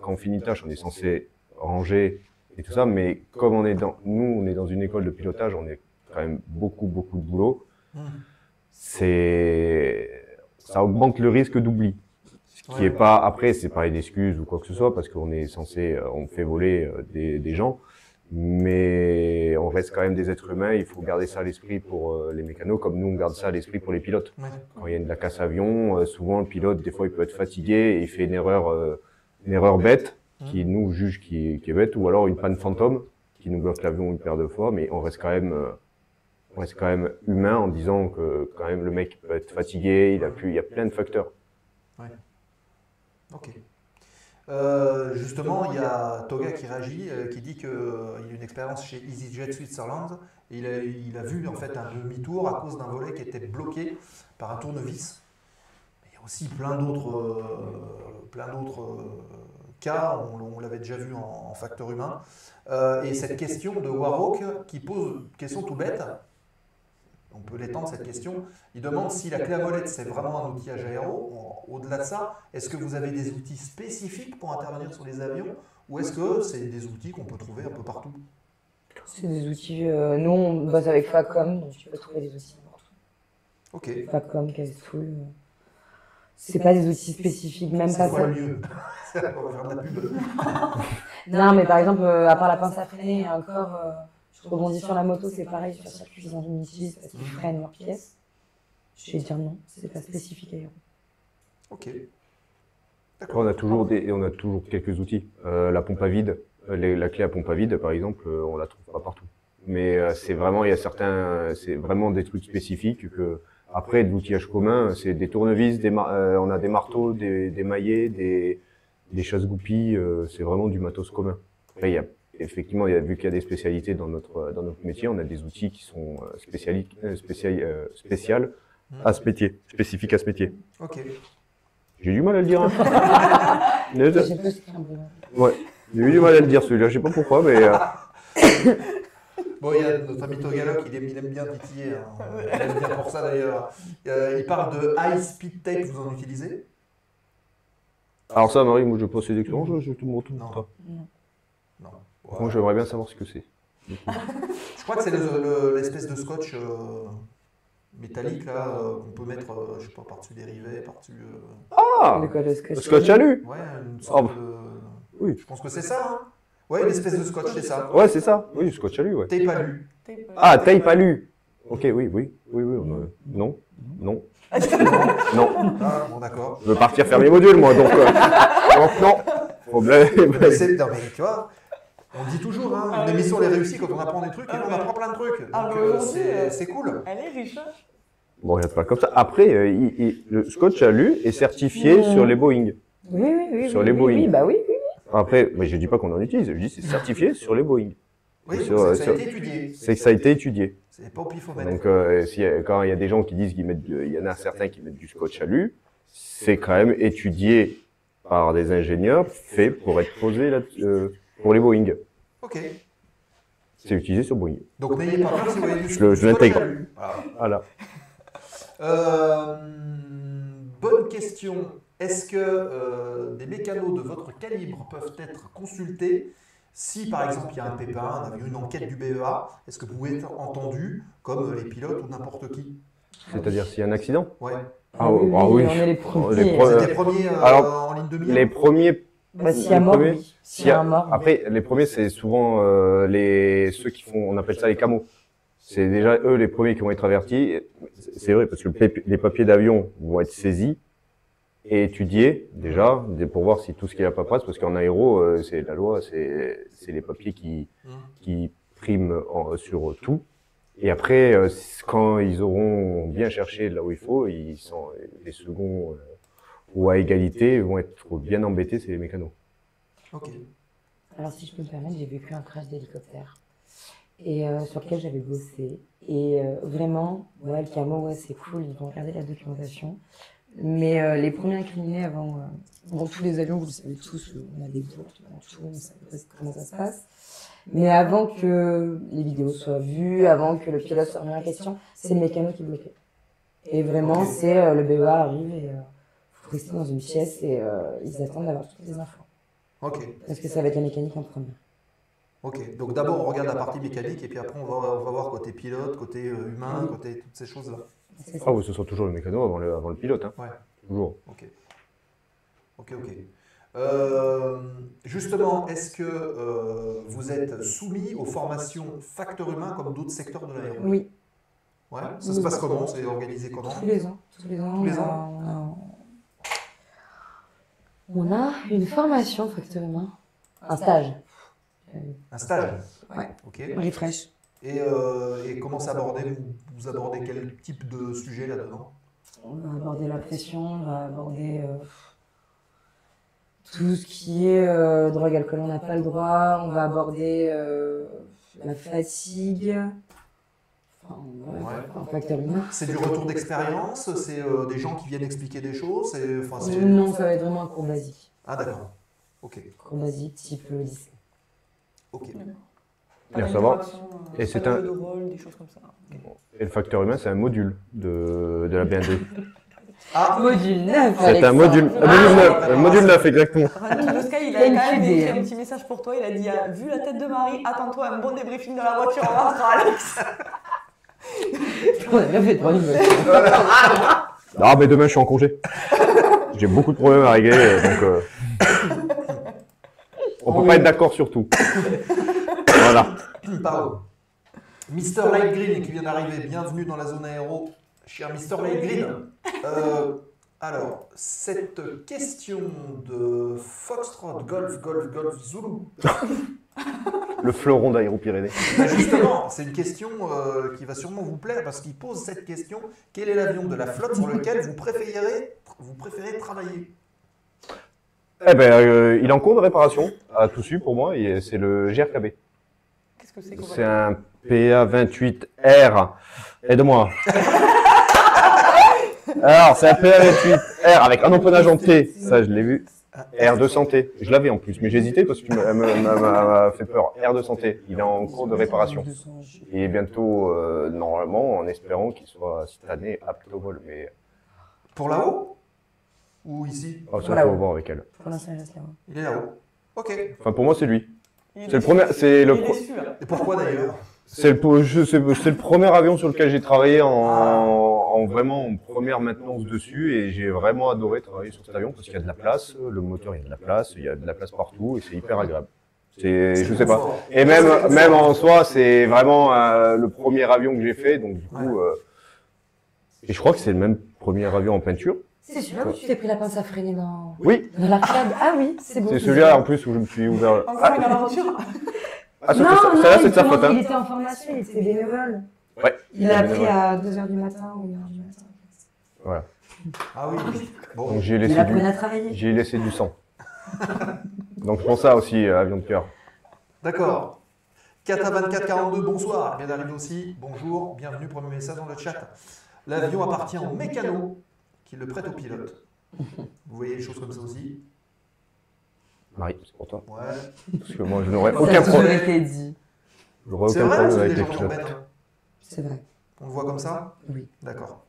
quand on finit une tâche, on est censé ranger et tout ça. Mais comme on est dans une école de pilotage, on est quand même beaucoup de boulot. Ça augmente le risque d'oubli. Ce qui est pas, après, c'est pas une excuse ou quoi que ce soit, parce qu'on est censé, on fait voler des gens, mais on reste quand même des êtres humains, il faut garder ça à l'esprit pour les mécanos, comme nous on garde ça à l'esprit pour les pilotes. Ouais. Quand il y a de la casse avion, souvent le pilote, des fois il peut être fatigué et il fait une erreur bête, qui nous juge qui est bête, ou alors une panne fantôme, qui nous bloque l'avion une paire de fois, mais on reste quand même humain en disant que quand même le mec peut être fatigué, il y a plein de facteurs. Ouais. Ok. Justement, il y a Toga qui réagit, qui dit qu'il a une expérience chez EasyJet Switzerland. Et il a vu en fait un demi-tour à cause d'un volet qui était bloqué par un tournevis. Il y a aussi plein d'autres cas, on l'avait déjà vu en facteur humain. Et cette question de Warhawk qui pose une question tout bête. On peut l'étendre cette question. Il demande si la clé à molette c'est vraiment un outillage aéro. Au-delà de ça, est-ce que vous avez des outils spécifiques pour intervenir sur les avions ou est-ce que c'est des outils qu'on peut trouver un peu partout? C'est des outils. Nous, on bosse avec Facom, donc tu peux trouver des outils n'importe où. Ok. Facom, Castool. C'est pas des outils spécifiques, même pas C'est quoi ça. le mieux? On va faire de la pub. Non, mais par exemple, à part la pince à freiner, et encore. Je rebondis sur la moto, c'est pareil, sur circuit, ils en utilisent parce qu'ils freinent leurs pièces. Je vais dire non, c'est pas spécifique aéro. Ok. Après, on a toujours quelques outils. La pompe à vide, la clé à pompe à vide, par exemple, on la trouve pas partout. Mais c'est vraiment, il y a certains, c'est vraiment des trucs spécifiques que, après, de l'outillage commun, c'est des tournevis, on a des marteaux, des maillets, des chasse-goupilles, c'est vraiment du matos commun. Après, effectivement, vu qu'il y a des spécialités dans notre métier, on a des outils qui sont spéciales à ce métier, spécifiques à ce métier. Ok. J'ai du mal à le dire. Hein. J'ai pas écrit un peu. Ouais, j'ai eu du mal à le dire celui-là, je sais pas pourquoi, mais. Bon, il y a notre ami Togaloc, il aime bien titiller. Hein. Il aime bien pour ça d'ailleurs. Il parle de high speed tape, vous en utilisez? Alors ça, Marie, moi je pose ces expériences, je te montre Non. pas. Non. Moi j'aimerais bien savoir ce que c'est. Je crois que c'est l'espèce de scotch métallique là qu'on peut mettre, je sais pas, par-dessus des rivets, par-dessus. Ah, De quoi, le scotch? le scotch alu. Ouais, une sorte Oh, de. oui. Je pense que c'est ça. Hein. Ouais, une espèce de scotch, c'est ça. Ouais, c'est ça. Oui, scotch alu, ouais. Tape alu. Ah, tape alu. Ok, oui. Non. Non. Ah, bon, d'accord. Je veux partir faire mes modules, moi, donc non. Problème. Non, mais tu vois, on dit toujours, hein, une émission elle est réussie quand on apprend des trucs et on apprend plein de trucs. Donc Ah, mais aujourd'hui, c'est cool. Elle est riche. Bon, regarde pas comme ça. Après, le scotch alu est certifié sur les Boeing. Oui. Sur les Boeing. Oui, bah oui. Après, mais je dis pas qu'on en utilise, je dis c'est certifié sur les Boeing. Oui, Sur- ça a été étudié. C'est que ça a été étudié. C'est pas au pifomètre. Donc, quand il y a des gens qui disent il y en a certains qui mettent du scotch alu, c'est quand même étudié par des ingénieurs, fait pour être posé là, pour les Boeing. Ok. C'est utilisé sur Boeing. Donc n'ayez pas peur si vous voyez du Je scotch l'intègre. alu. Voilà. Voilà. Bonne question. Est-ce que des mécanos de votre calibre peuvent être consultés si, par exemple, il y a un pépin, on a vu une enquête du BEA, est-ce que vous pouvez être entendu comme les pilotes ou n'importe qui? C'est-à-dire s'il y a un accident. Ouais. Oui, on est les premiers. Vous êtes les premiers Alors, en ligne de mire? Les premiers. Bah, s'il y a mort, premiers- oui. S'il y a un mort. Après, les premiers, c'est souvent ceux qui font, on appelle ça les camos. C'est déjà eux les premiers qui vont être avertis. C'est vrai parce que les papiers d'avion vont être saisis et étudiés déjà pour voir si tout ce qui est la paperasse, parce qu'en aéro, c'est la loi, c'est les papiers qui priment sur tout. Et après, quand ils auront bien cherché là où il faut, les seconds ou à égalité vont être bien embêtés, c'est les mécanos. Ok. Alors, si je peux me permettre, j'ai vécu un crash d'hélicoptère et sur lequel j'avais bossé. Et vraiment, ouais, le camo, ouais, c'est cool, ils vont regarder la documentation. Mais les premiers incriminés avant tous les avions, vous le savez tous, on a des bourses, on a tout, on sait comment ça se passe. Mais avant que les vidéos soient vues, avant que le pilote soit remis en question, c'est le mécano qui bloquait. Et vraiment, c'est le BEA arrive et faut rester dans une pièce et ils attendent d'avoir toutes les infos. Ok. Parce que ça va être la mécanique en premier. Ok. Donc d'abord on regarde la partie mécanique et puis après on va voir côté pilote, côté humain, côté toutes ces choses-là. C'est ça. Ah oui, ce sera toujours le mécano avant le pilote, hein. Ouais. Toujours. Ok. Justement, est-ce que vous êtes soumis aux formations facteurs humains comme d'autres secteurs de l'aéro? Oui, Ouais. Ça se passe comment? C'est organisé comment? tous les ans. Tous les On a une formation facteur humain. Un stage. Un stage? Ouais. Ok. Refresh. Et comment c'est abordé? Vous abordez quel type de sujet là-dedans? On va aborder la pression, on va aborder tout ce qui est drogue, alcool, on n'a pas le droit. On va aborder la fatigue. Enfin, Ouais. un facteur humain. C'est du retour d'expérience? C'est des gens qui viennent expliquer des choses? Non, ça va être vraiment un cours basique. Ah d'accord. Ok. Cours basique type lycée. Ok. Et à savoir, et c'est un- jeu de rôle, des choses comme ça. Et le facteur humain, c'est un module de la BND. Ah, Module 9. C'est un module, module 9, exactement. Rani Tosca, il a Quelle quand même idée, écrit hein. un petit message pour toi. Il a dit vu la tête de Marie, attends-toi à un bon débriefing de la voiture en rentrant, Alex. On a bien fait de prendre une voiture. Ah, mais demain, je suis en congé. J'ai beaucoup de problèmes à régler, donc on peut pas être d'accord sur tout. Voilà. pardon. Mr. Light Green qui vient d'arriver, bienvenue dans la zone aéro, cher Mr. Light Green. Alors, cette question de Foxtrot, Golf, Zulu. Le fleuron d'Aéro-Pyrénées. Ben justement, c'est une question qui va sûrement vous plaire parce qu'il pose cette question. Quel est l'avion de la flotte sur lequel vous préférez travailler? Eh ben, il est en cours de réparation à Toussus pour moi, et c'est le GRKB. Qu'est-ce que c'est C'est un PA28R. Aide-moi. Alors, c'est un PA28R avec un empennage en T. Ça, je l'ai vu. R200T. Je l'avais en plus, mais j'hésitais parce qu'il m'a fait peur. R200T. Il est en cours de réparation. Et bientôt, normalement, en espérant qu'il soit cette année apte au vol. Mais Pour là-haut? Ou ici? oh, ça, faut voir avec elle. Pour l'instant, il reste là. Il est là-haut. Ok. Enfin, pour moi, c'est lui. Il C'est le premier. C'est le. il est déçu, là. Et pourquoi d'ailleurs? C'est le premier avion sur lequel j'ai travaillé en vraiment en première maintenance dessus, et j'ai vraiment adoré travailler sur cet avion parce qu'il y a de la place, le moteur il y a de la place, il y a de la place partout et c'est hyper agréable. Je sais pas. Et même en soi, c'est vraiment le premier avion que j'ai fait, donc du coup, et je crois que c'est le même premier avion en peinture. C'est celui-là où tu t'es pris la pince à freiner dans Oui, l'arcade. Ah oui, c'est beau. c'est celui-là en plus où je me suis ouvert. Encore une aventure. Ah, Non, celle-là c'est de sa faute. il Hein. était en formation, il était bénévole. Ouais. Il a appris à 2h du matin ou 1h du matin. Voilà. Ah oui. Bon. Donc j'ai Il laissé apprenait à travailler. j'ai laissé du sang. Donc pour ça aussi, avion de cœur. D'accord. Kata2442, bonsoir. Bien d'arriver aussi. Bonjour. Bienvenue. Premier message dans le chat. L'avion appartient au mécano qui le prête au pilote. Vous voyez les choses comme ça aussi? Marie, c'est pour toi. Ouais. Parce que moi je n'aurais Ça aucun a toujours problème. été dit. J'aurais C'est aucun vrai, problème c'est avec des les gens qui pilotes. embêtent. C'est vrai. On le voit comme ça? Oui. D'accord.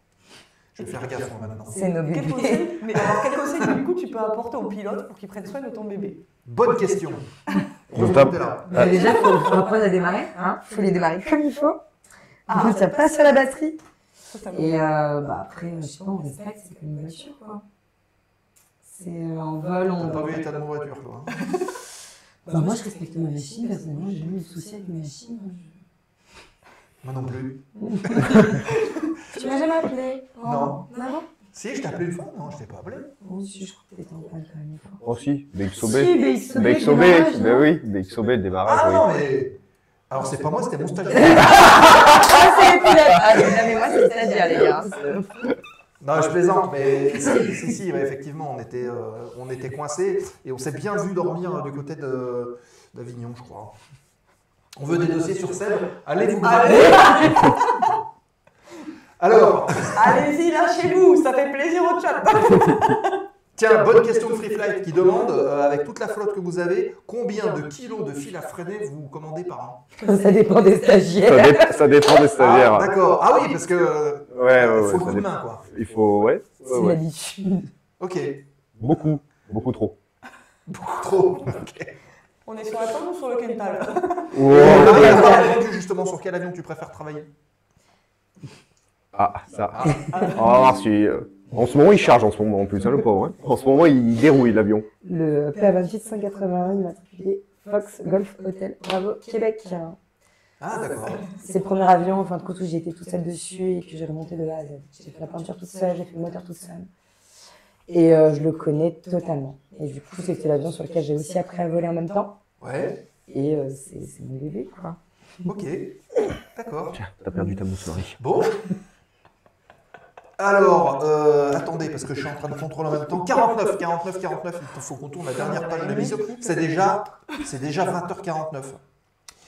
Je vais faire gaffe moi, maintenant. C'est nos Quel bébés. conseil, mais alors, quel conseil du coup tu peux apporter au pilote pour qu'il prenne soin de ton bébé? Bonne question. On se tape. Là. Bah, déjà, il faut apprendre à démarrer. Hein. Faut les démarrer comme il faut. Ah, ça passe sur la batterie. Ça, ça me- Et après, je sais pas, on respecte, c'est comme une voiture, quoi. C'est en vol, on... T'as pas vu l'état de ma voiture, toi? Hein? Bah, moi, je respecte ma machine, personnellement, j'ai jamais eu de soucis avec ma machine. Moi non plus. Tu m'as jamais appelé? Oh, Non. Non. Si, je t'ai appelé une fois. Non, je t'ai pas appelé. Oh, si, je crois que t'étais en panne quand même une fois. Oh si, BXOB. Si, BXOB, BXOB, démarrage, ben non oui, BXOB, le démarrage, Ah oui. non, mais. Alors, c'est pas moi, c'était mon stagiaire. Ah, c'est les pilotes. Ah, mais moi, c'est le stagiaire, les gars. Non, je plaisante, mais si, ouais, effectivement, on était coincés et on s'est bien vu dormir du côté d'Avignon, je crois. On veut des dossiers sur Seb. Allez vous gratter. Alors, Allez-y, lâchez-vous, ça fait plaisir au chat. tiens, bonne question de Free Flight qui demande, avec toute la flotte que vous avez, combien de kilos de fil à freiner vous commandez par an? Ça dépend des stagiaires. Ça dépend des stagiaires. Ah, d'accord. Ah oui, parce que Ouais, faut le ça coup de dépend. main, quoi. Il faut, ouais. C'est l'habitude. Ok. Beaucoup, beaucoup trop. Trop. Ok. On est sur la table ou sur le Kental? Wow. Ah, elle a pas répondu justement sur quel avion tu préfères travailler. Ah, ça. Ah, si. En ce moment, il charge en ce moment en plus, hein, le pauvre. Hein. En ce moment, il dérouille l'avion. Le PA28 181, immatriculé Fox Golf Hotel Bravo Québec. Ah, d'accord. C'est le premier avion, en fin de compte, où j'ai été toute seule dessus et que j'ai remonté de A à Z. J'ai fait la peinture toute seule, j'ai fait le moteur toute seule. Et je le connais totalement. Et du coup, c'était l'avion sur lequel j'ai aussi appris à voler en même temps. Ouais. Et c'est mon bébé, quoi. Ok. D'accord. Tiens, t'as perdu ta mousse, Marie. Bon. Alors, attendez, parce que je suis en train de contrôler en même temps. 49, il faut qu'on tourne la dernière page de l'émission. C'est déjà 20h49.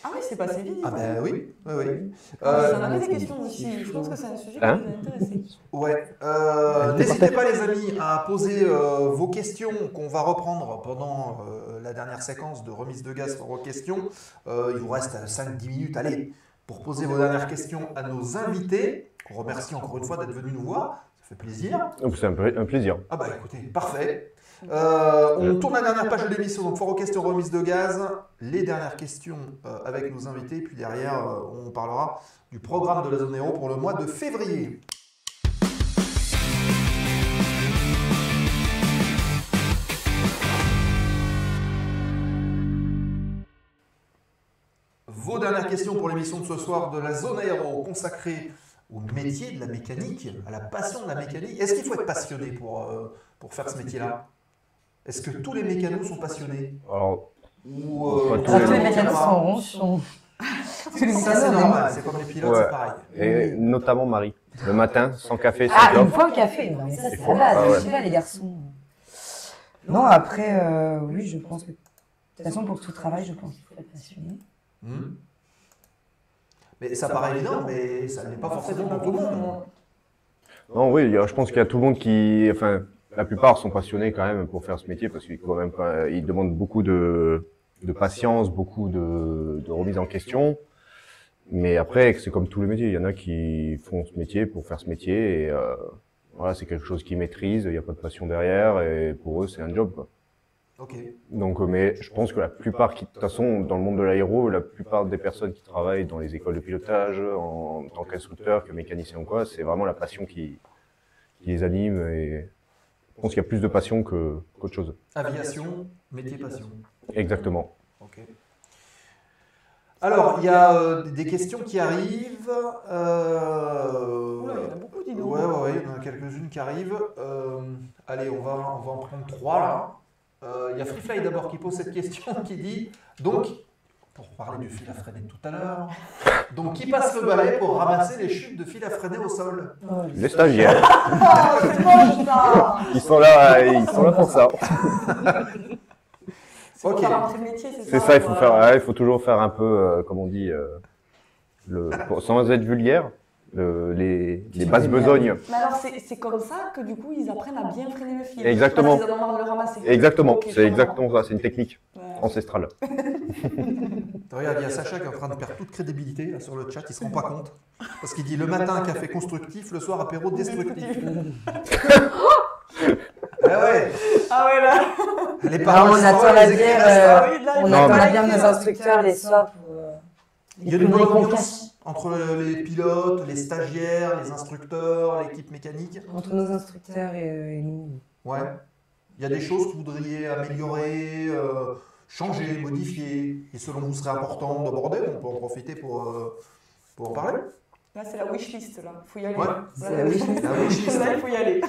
Ah oui, c'est passé vite. Ah ben oui, oui, oui. Vous en avez des questions ici. Je pense que c'est un sujet qui Hein vous intéresse. Ouais. N'hésitez pas les amis à poser vos questions qu'on va reprendre pendant la dernière séquence de remise de gaz pour vos questions. Il vous reste 5-10 minutes, allez, pour poser vos dernières questions à nos invités. On remercie encore une fois d'être venus nous voir, ça fait plaisir. Donc c'est un plaisir. Ah bah écoutez, parfait. On tourne la dernière page de l'émission, donc foire aux questions, remise de gaz, les dernières questions avec nos invités, puis derrière on parlera du programme de la zone Aéro pour le mois de février. Vos dernières questions pour l'émission de ce soir de la zone Aéro consacrée au métier de la mécanique, à la passion de la mécanique. Est-ce qu'il faut être passionné pour faire ce métier-là? Est-ce que tous les mécanos sont passionnés? Alors, Ou Pas Tous les mécanos sont ronchons. Tous les ça, c'est mécanos, normal, c'est comme les pilotes, Ouais. c'est pareil. et notamment Marie. Le matin, sans café, sans Ah, une clope. fois un café, non mais ça c'est faut- la base, ah ouais. je sais pas les garçons. Non, après, oui, je pense que... De toute façon, pour tout travail, je pense qu'il faut être passionné. Hmm. Mais ça paraît évident, mais ça n'est pas forcément pour tout le monde. Non, oui, je pense qu'il y a tout le monde qui... Enfin, la plupart sont passionnés quand même pour faire ce métier parce qu'ils quand même, ils demandent beaucoup de patience, beaucoup de remise en question. Mais après, c'est comme tous les métiers. Il y en a qui font ce métier pour faire ce métier et voilà, c'est quelque chose qu'ils maîtrisent. Il n'y a pas de passion derrière et pour eux, c'est un job, quoi. Ok. Donc, mais je pense que la plupart, de toute façon, dans le monde de l'aéro, la plupart des personnes qui travaillent dans les écoles de pilotage, en tant qu'instructeur, que mécanicien ou quoi, c'est vraiment la passion qui les anime et je pense qu'il y a plus de passion qu'autre chose. Aviation, métier passion. Exactement. Ok. Alors, il y a des questions qui arrivent. Oula, il y en a beaucoup, dis donc. Ouais, il y en a quelques-unes qui arrivent. Allez, on va en prendre 3 là. Il y a Freefly d'abord qui pose cette question, qui dit, donc, pour parler du fil à freiner de tout à l'heure, donc qui passe le balai pour ramasser les chutes de fil à freiner au sol? Les stagiaires, Ah, c'est moche ça. ils sont là pour ça. C'est pour Ok. faire rentrer le métier, c'est ça? C'est ça, il faut toujours faire un peu, comme on dit, sans être vulgaire, les basses besognes. Mais alors, c'est comme ça que du coup, ils apprennent à bien freiner le fil. Exactement. Parce qu'ils en ont marre de le ramasser. Exactement, Ok, je c'est comprends. exactement ça, c'est une technique Ouais. ancestrale. Regarde, il y a Sacha qui est en train de perdre toute crédibilité là, sur le chat, il se rend pas compte. Parce qu'il dit le matin café constructif, le soir apéro destructif. Ah ouais, Ah ouais, là. les Alors, paroles on attend sont la les écrits bière, restent là. Oui, là, on il attend faut- la bière de nos instructeurs les soirs pour... Il y a une bonne ambiance entre les pilotes, les stagiaires, les instructeurs, l'équipe mécanique. Entre nos instructeurs et nous. Ouais. Il y a des choses que vous voudriez améliorer, changer, modifier, et selon vous serait important d'aborder, on peut en profiter pour en parler. Là, c'est la wishlist, là. Faut y aller. Ouais. C'est la wishlist. La wishlist. Là, il faut y aller.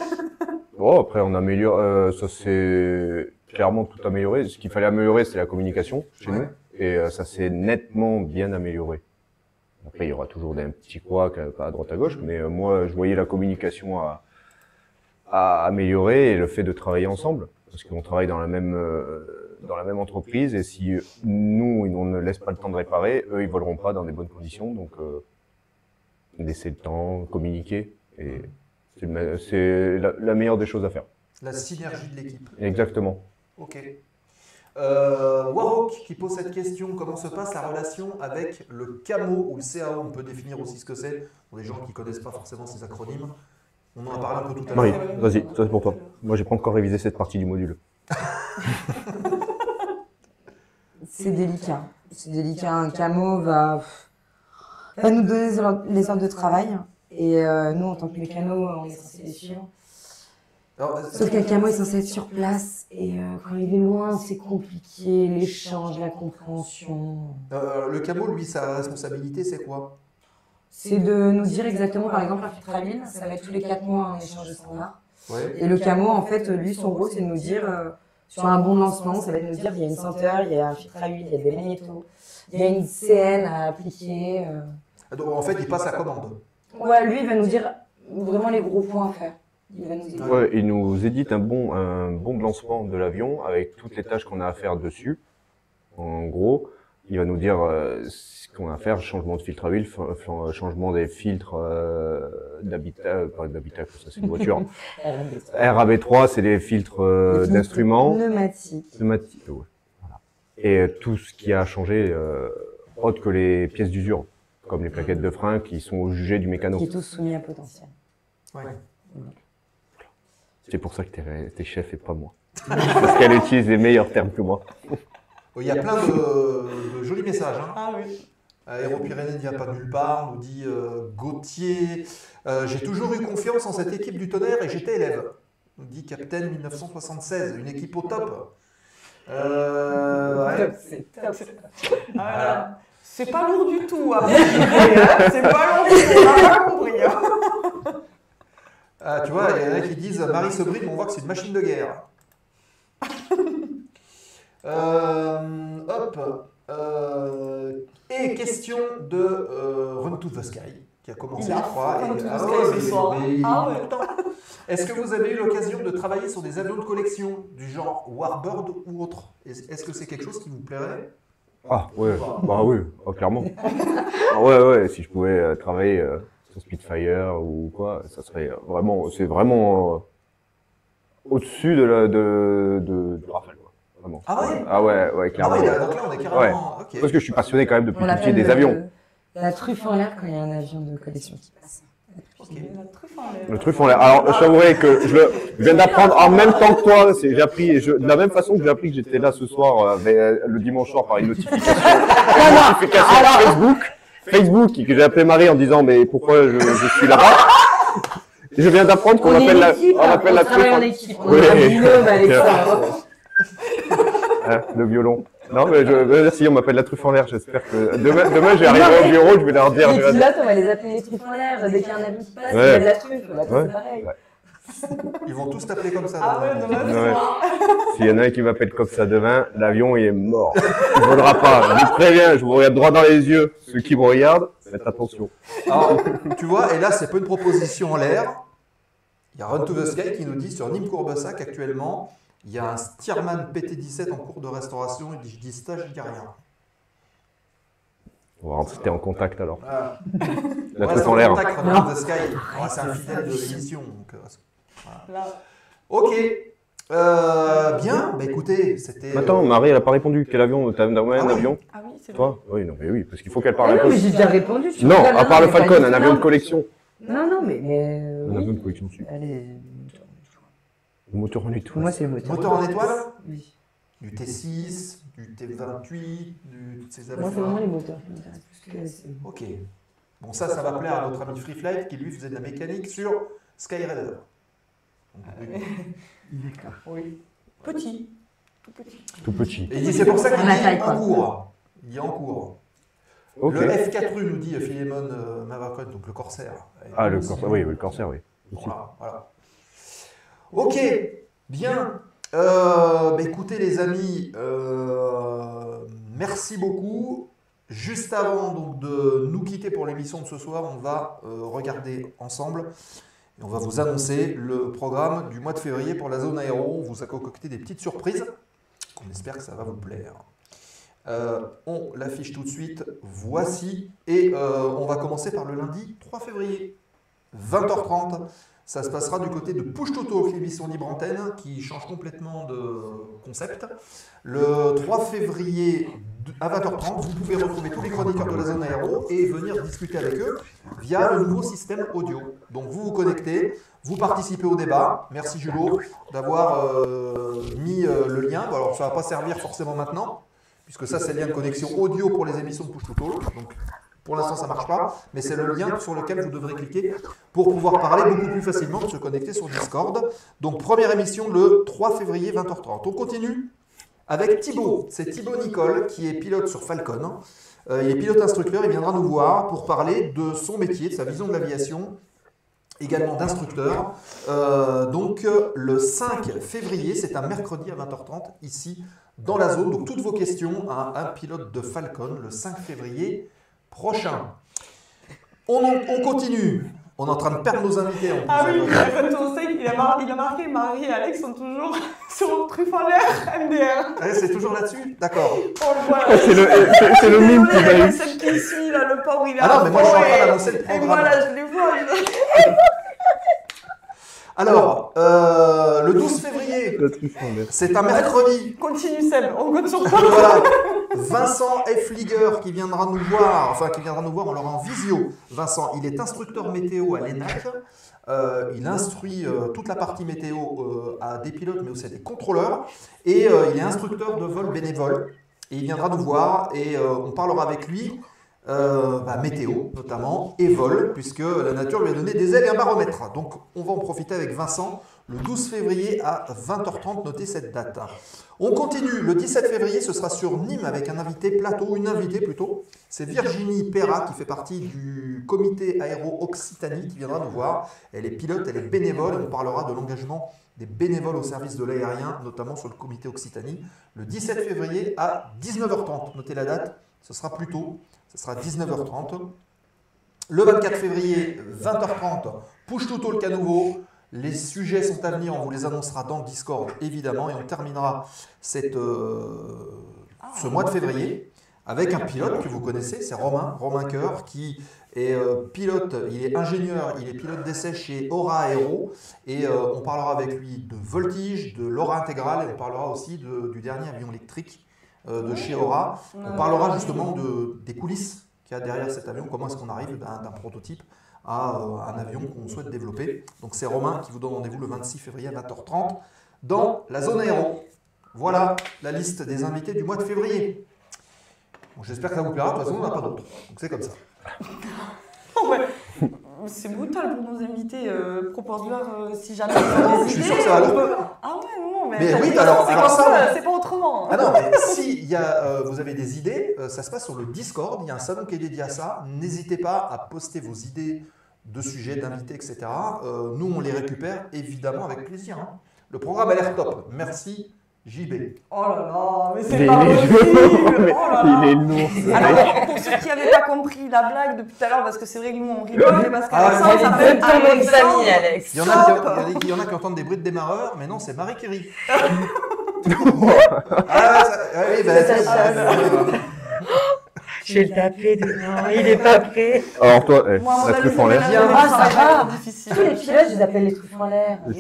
Bon, après, on améliore, ça c'est clairement tout amélioré. Ce qu'il fallait améliorer, c'est la communication chez Ouais. nous. Et ça s'est nettement bien amélioré. Après, il y aura toujours des petits couacs à droite à gauche, mais moi, je voyais la communication à améliorer et le fait de travailler ensemble. Parce qu'on travaille dans la même entreprise et si nous, on ne laisse pas le temps de réparer, eux, ils voleront pas dans des bonnes conditions. Donc, laisser le temps, communiquer. Et c'est la meilleure des choses à faire. La synergie de l'équipe. Exactement. Ok. Warrock qui pose cette question, comment se passe la relation avec le CAMO ou le CAO? On peut définir aussi ce que c'est pour les gens qui ne connaissent pas forcément ces acronymes. On en a parlé un peu tout à l'heure. Marie, vas-y, ça c'est pour toi. Moi, j'ai pas encore révisé cette partie du module. C'est délicat. C'est délicat. Un camo va nous donner les ordres de travail. Et nous, en tant que mécano, on est censé les suivre. Alors, Sauf qu'un camo est censé être sur place. Et quand il est loin, c'est compliqué. L'échange, la compréhension. le CAMO, lui, sa responsabilité, c'est quoi? C'est de nous dire exactement, par exemple, un filtre à huile, ça va être tous les 4 mois un échange de standard. Ouais. Et le camo, en fait, lui, son rôle, c'est de nous dire, sur un bon lancement, ça va être de nous dire, il y a une senteur, il y a un filtre à huile, il y a des magnétos, il y a une CN à appliquer. Donc, en fait, il passe la commande. Ouais, lui, il va nous dire vraiment les gros points à faire. Il va nous aider. Ouais, il nous édite un bon de lancement de l'avion avec toutes les tâches qu'on a à faire dessus. En gros, il va nous dire ce qu'on a à faire, changement de filtre à huile, changement des filtres d'habitat, pas d'habitacle, ça c'est une voiture. RAB3, c'est les filtres d'instruments. Pneumatiques. Pneumatiques, ouais. Voilà. Et tout ce qui a changé, autre que les pièces d'usure, comme les plaquettes de frein qui sont au jugé du mécano. Qui est tous soumis à potentiel. Ouais. C'est pour ça que t'es chef et pas moi. Parce qu'elle utilise les meilleurs termes que moi. Il y a plein de jolis messages. Hein. Ah oui. Aéropyrénées ne vient pas de nulle part, nous dit Gauthier. J'ai toujours eu confiance en cette équipe du Tonnerre et j'étais élève. Nous dit Captain 1976, une équipe au top. Ouais. C'est top. Ah, voilà. C'est pas lourd du tout, hein. C'est pas lourd du tout, on n'a pas compris. Hein. Ah, tu vois, il y en a qui disent Marie se bride, mais on voit que c'est une machine de guerre. Et question de Run to the Sky, qui a commencé, je crois. Run to the Sky ce soir. Est-ce que vous avez eu l'occasion de travailler sur des avions de collection du genre Warbird ou autre? Est-ce que c'est quelque chose qui vous plairait? Ah ouais, bah oui, clairement. Ah, ouais, si je pouvais travailler sur Spitfire ou quoi, ça serait vraiment, c'est vraiment au-dessus du Rafale, quoi. Vraiment. Ah ouais? Ah ouais, clairement. Ah ouais, donc là on est carrément... Ouais. ok. Parce que je suis passionné quand même depuis On tout petit l'appelle des avions. la truffe en l'air quand il y a un avion de collection qui passe. Ok. La truffe en l'air. Le truffe en l'air. Alors, je t'avouerai que je viens d'apprendre en même temps que toi. J'ai appris, de la même façon que j'ai appris que j'étais là ce soir, le dimanche soir, par une notification, Facebook, que j'ai appelé Marie en disant, mais pourquoi je suis là-bas? Et je viens d'apprendre qu'on appelle la truffe en en équipe. On Oui. a un binôme avec ça. Hein, le violon. Non, mais merci, on m'appelle la truffe en l'air. J'espère que demain, je vais arriver au bureau, je vais leur dire. Les pilotes, on va les appeler les truffes en l'air. Dès qu'il y a un avion qui passe, il y a de la truffe. Bah, Ouais. c'est pareil. Ils vont tous t'appeler comme ça. Ah ouais, dans demain, Ouais. ce soir. S'il y en a un qui m'appelle comme ça demain, l'avion il est mort. Il volera pas. Je vous préviens, je vous regarde droit dans les yeux. Ceux qui me regardent, faites attention. Alors, tu vois, et là, c'est pas une proposition en l'air. Il y a Run to the Sky qui nous dit sur Nîmes Courbessac actuellement, il y a un Stearman PT-17 en cours de restauration. Il dit, je dis ça, je dis rien. On va rentrer en contact alors. Voilà. La On truffe reste en l'air. contact, Run to the Sky. Ouais, c'est un fidèle de l'émission. Donc, Là. ok. Bien. Bah écoutez, c'était. Attends, Marie, elle a pas répondu. Quel avion? T'as un avion? Ah oui, c'est vrai. Toi? Oui, non, mais oui, parce qu'il faut qu'elle Ah parle un non, peu. mais j'ai déjà répondu. tu Non, regardes, à part le mais pas Falcon, du un tout, avion de non. collection. Non, mais Un oui. avion de collection dessus. Allez, Le moteur en pour étoile. moi, c'est le moteur. Moteur en étoile, Oui. du T6, du T28, toutes ces Moi, c'est vraiment avions. les moteurs qui m'intéressent plus que les avions. Ok. Bon, ça va plaire à notre ami Free Flight qui lui faisait de la mécanique sur Skyraider. D'accord. Oui. Petit. Tout petit. Tout petit. Et il dit c'est pour ça qu'il La est taille, en quoi. cours. Il est en cours. Ok. Le F4U nous dit Philemon Mavacon, donc le Corsair. Ah, le Corsair, oui, le Corsair, oui. Aussi. Voilà. Ok, bien. Écoutez les amis, merci beaucoup. Juste avant donc, de nous quitter pour l'émission de ce soir, on va regarder ensemble et on va vous annoncer le programme du mois de février pour la zone aéro. On vous a concocté des petites surprises. On espère que ça va vous plaire. On l'affiche tout de suite. Voici. Et on va commencer par le lundi 3 février, 20h30. Ça se passera du côté de Push to Talk, l'émission libre antenne, qui change complètement de concept. Le 3 février à 20h30, vous pouvez retrouver tous les chroniqueurs de la zone aéro et venir discuter avec eux via le nouveau système audio. Donc vous vous connectez, vous participez au débat. Merci Julot d'avoir mis le lien. Bon, alors ça ne va pas servir forcément maintenant, puisque ça c'est le lien de connexion audio pour les émissions de Push to Talk. Donc, pour l'instant, ça ne marche pas, mais c'est le lien sur lequel vous devrez cliquer pour pouvoir parler beaucoup plus facilement, de se connecter sur Discord. Donc, première émission le 3 février, 20h30. On continue avec Thibaut. C'est Thibaut Nicole qui est pilote sur Falcon. Il est pilote instructeur, il viendra nous voir pour parler de son métier, de sa vision de l'aviation, également d'instructeur. Donc, le 5 février, c'est un mercredi à 20h30, ici, dans la zone. Donc, toutes vos questions à un pilote de Falcon, le 5 février prochain. On continue. On est en train de perdre nos invités. En plus, Ah oui, il a marqué Marie et Alex sont toujours sur truffe en l'air MDR. Ouais, c'est toujours là-dessus. D'accord. On le voit. C'est le mime qui va C'est celle qui suit là, le pauvre il est Ah non, mais moi je suis en train et- d'annoncer le Et programme. moi là je les vois. Alors, le 12 février, La truffe en l'air. c'est un mercredi. Continue Seb, on compte sur toi. Voilà. Vincent Flieger qui viendra nous voir, on l'aura en visio. Vincent, il est instructeur météo à l'ENAC. Il instruit toute la partie météo à des pilotes, mais aussi à des contrôleurs. Et il est instructeur de vol bénévole. Et il viendra nous voir et on parlera avec lui météo notamment, et vol, puisque la nature lui a donné des ailes et un baromètre. Donc on va en profiter avec Vincent le 12 février à 20h30, notez cette date. On continue, le 17 février, ce sera sur Nîmes avec un invité plateau, une invitée plutôt. C'est Virginie Perra qui fait partie du comité Aéro-Occitanie qui viendra nous voir. Elle est pilote, elle est bénévole, on parlera de l'engagement des bénévoles au service de l'aérien, notamment sur le comité Occitanie, le 17 février à 19h30. Notez la date, ce sera plus tôt, ce sera 19h30. Le 24 février, 20h30, Push to Talk à nouveau. Les sujets sont à venir, on vous les annoncera dans le Discord évidemment, et on terminera ce mois de février avec un pilote que vous connaissez, c'est Romain Coeur, qui est pilote, il est ingénieur, il est pilote d'essai chez Aura Aero, et on parlera avec lui de Voltige, de l'Aura Intégrale, et on parlera aussi du dernier avion électrique de chez Aura. On parlera justement des coulisses qu'il y a derrière cet avion, comment est-ce qu'on arrive d'un prototype à un avion qu'on souhaite développer. Donc c'est Romain qui vous donne rendez-vous le 26 février à 20h30 dans la zone aéro. Voilà la liste des invités du mois de février. Bon, j'espère que ça vous plaira, de toute façon on n'en a pas d'autres. Donc c'est comme ça. Ouais. C'est brutal pour nos invités. Propose-leur si jamais ils ont des Je suis idées, sûr que ça va on leur- peut- Ah ouais, non, mais oui, alors c'est comme ça, ça, c'est pas autrement. Ah non, mais si vous avez des idées, ça se passe sur le Discord, il y a un salon qui est dédié à ça. N'hésitez pas à poster vos idées de sujets, d'invités, etc. Nous, on les récupère évidemment avec plaisir. Hein. Le programme a l'air top. Merci JB. Oh là là, mais Il c'est est pas possible. mais Oh là là. il est lourd. Alors, pour ceux qui n'avaient pas compris la blague depuis tout à l'heure, parce que c'est vrai que nous on rigole, mais parce Ah, qu'Alexandre elle s'appelle donne ton nom de Alexandre. famille, Alex. Il y en a qui entendent des bruits de démarreur, mais non, c'est Marie Curie. Oui, Je vais le taper dedans, il est pas prêt. Alors toi, Moi, mon la ami, truffe en l'air. Viens, Ah, ça va. difficile. Tous les pilotes, je les appelle les truffes en l'air. Je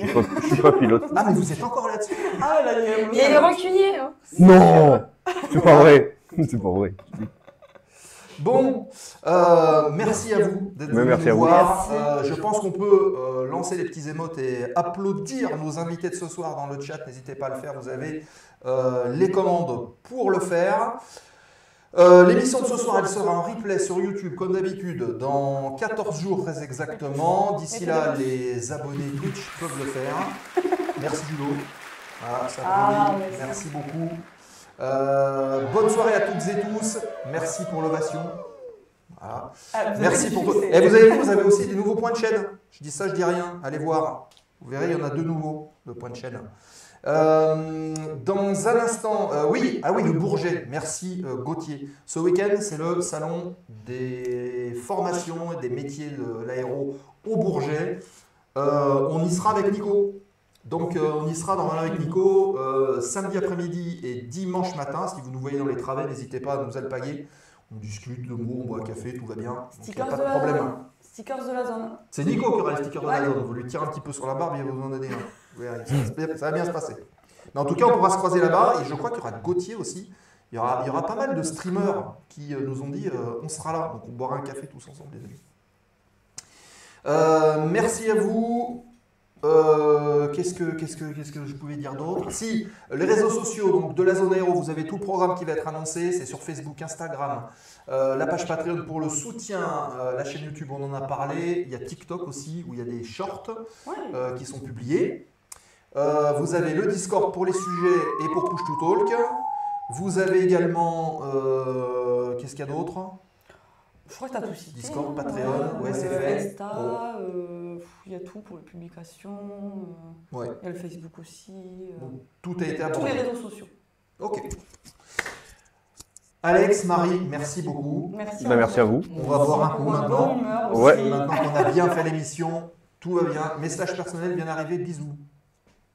suis pas pilote. Ah, mais vous êtes encore là-dessus. Ah là, il Il est rancunier, hein. Non, c'est pas vrai. C'est pas vrai. Bon, merci à vous d'être Mais venus merci nous à vous. voir. Je pense qu'on peut lancer les petits émotes et applaudir nos invités de ce soir dans le chat. N'hésitez pas à le faire, vous avez les commandes pour le faire. L'émission de ce soir, elle sera en replay sur YouTube, comme d'habitude, dans 14 jours très exactement. D'ici là, les abonnés Twitch peuvent le faire. Merci Julo. Voilà, ça applaudit. Merci beaucoup. Bonne soirée à toutes et tous. Merci pour l'ovation. Voilà. Merci pour tout. Et vous avez aussi des nouveaux points de chaîne. Je dis ça, je dis rien. Allez voir. Vous verrez, il y en a 2 nouveaux de points de chaîne. Dans un instant, le Bourget. Merci Gauthier. Ce week-end, c'est le salon des formations et des métiers de l'aéro au Bourget. On y sera avec Nico. Donc on y sera normalement avec Nico samedi après-midi et dimanche matin. Si vous nous voyez dans les travées, n'hésitez pas à nous alpaguer. On discute de mots, on boit un café, tout va bien. Donc, il n'y a pas de problème. Stickers de la zone. C'est Nico qui aura les stickers de la zone. Vous lui tirez un petit peu sur la barbe, il va vous en donner un. Vous verrez, ça va bien se passer. Mais en tout cas, on pourra se croiser là-bas. Et je crois qu'il y aura Gauthier aussi. Il y aura pas mal de streamers qui nous ont dit on sera là. Donc on boira un café tous ensemble, les amis. Merci à vous. Qu'est-ce que je pouvais dire d'autre? Si, les réseaux sociaux donc, de la zone aéro, vous avez tout le programme qui va être annoncé, c'est sur Facebook, Instagram, la page Patreon pour le soutien, la chaîne YouTube, on en a parlé, il y a TikTok aussi où il y a des shorts qui sont publiés. Vous avez le Discord pour les sujets et pour Push to Talk. Vous avez également, qu'est-ce qu'il y a d'autre? Je crois que tu as tout cité. Discord, Patreon, ouais, c'est fait. Insta, il y a tout pour les publications. Ouais. Il y a le Facebook aussi. Donc, tout a été tous abordé. les réseaux sociaux. Ok. Alex, Marie, merci beaucoup. Merci. Merci à vous. On va boire un coup maintenant. Bonne humeur Ouais. aussi. Maintenant qu'on a bien fait l'émission, tout va bien. Message personnel bien arrivé, bisous.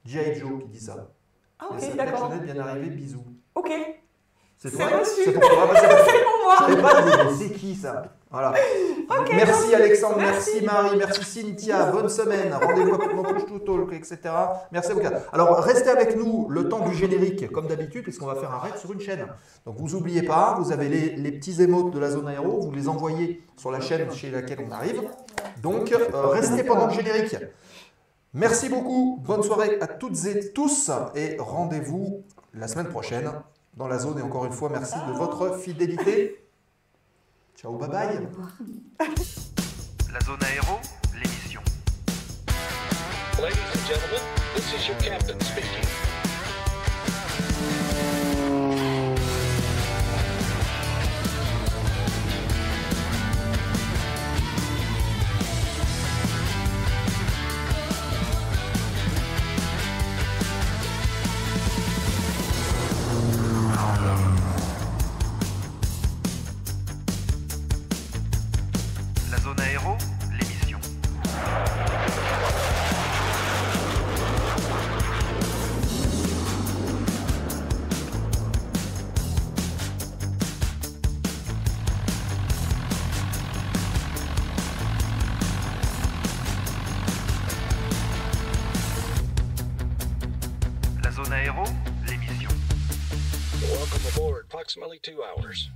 G.I. Joe qui dit ça. Ah ok, Message d'accord. personnel bien arrivé, bisous. Ok. C'est C'est toi reçu. C'est pour toi. Bah, c'est pour moi. Je savais pas, mais c'est qui ça? Voilà. Merci Alexandre, merci Marie, merci Cynthia, bonne semaine, rendez-vous pour Push to Talk, etc. Merci à vous quatre. Alors restez avec nous le temps du générique, comme d'habitude, puisqu'on va faire un raid sur une chaîne. Donc vous n'oubliez pas, vous avez les petits émotes de la zone aéro, vous les envoyez sur la chaîne chez laquelle on arrive. Donc restez pendant le générique. Merci beaucoup, bonne soirée à toutes et tous, et rendez-vous la semaine prochaine dans la zone. Et encore une fois, merci de votre fidélité. Ciao, bye bye. La zone aéro, l'émission. Ladies and gentlemen, this is your captain speaking. La zone aéro, l'émission. La zone aéro, l'émission. Welcome aboard, approximately 2 hours.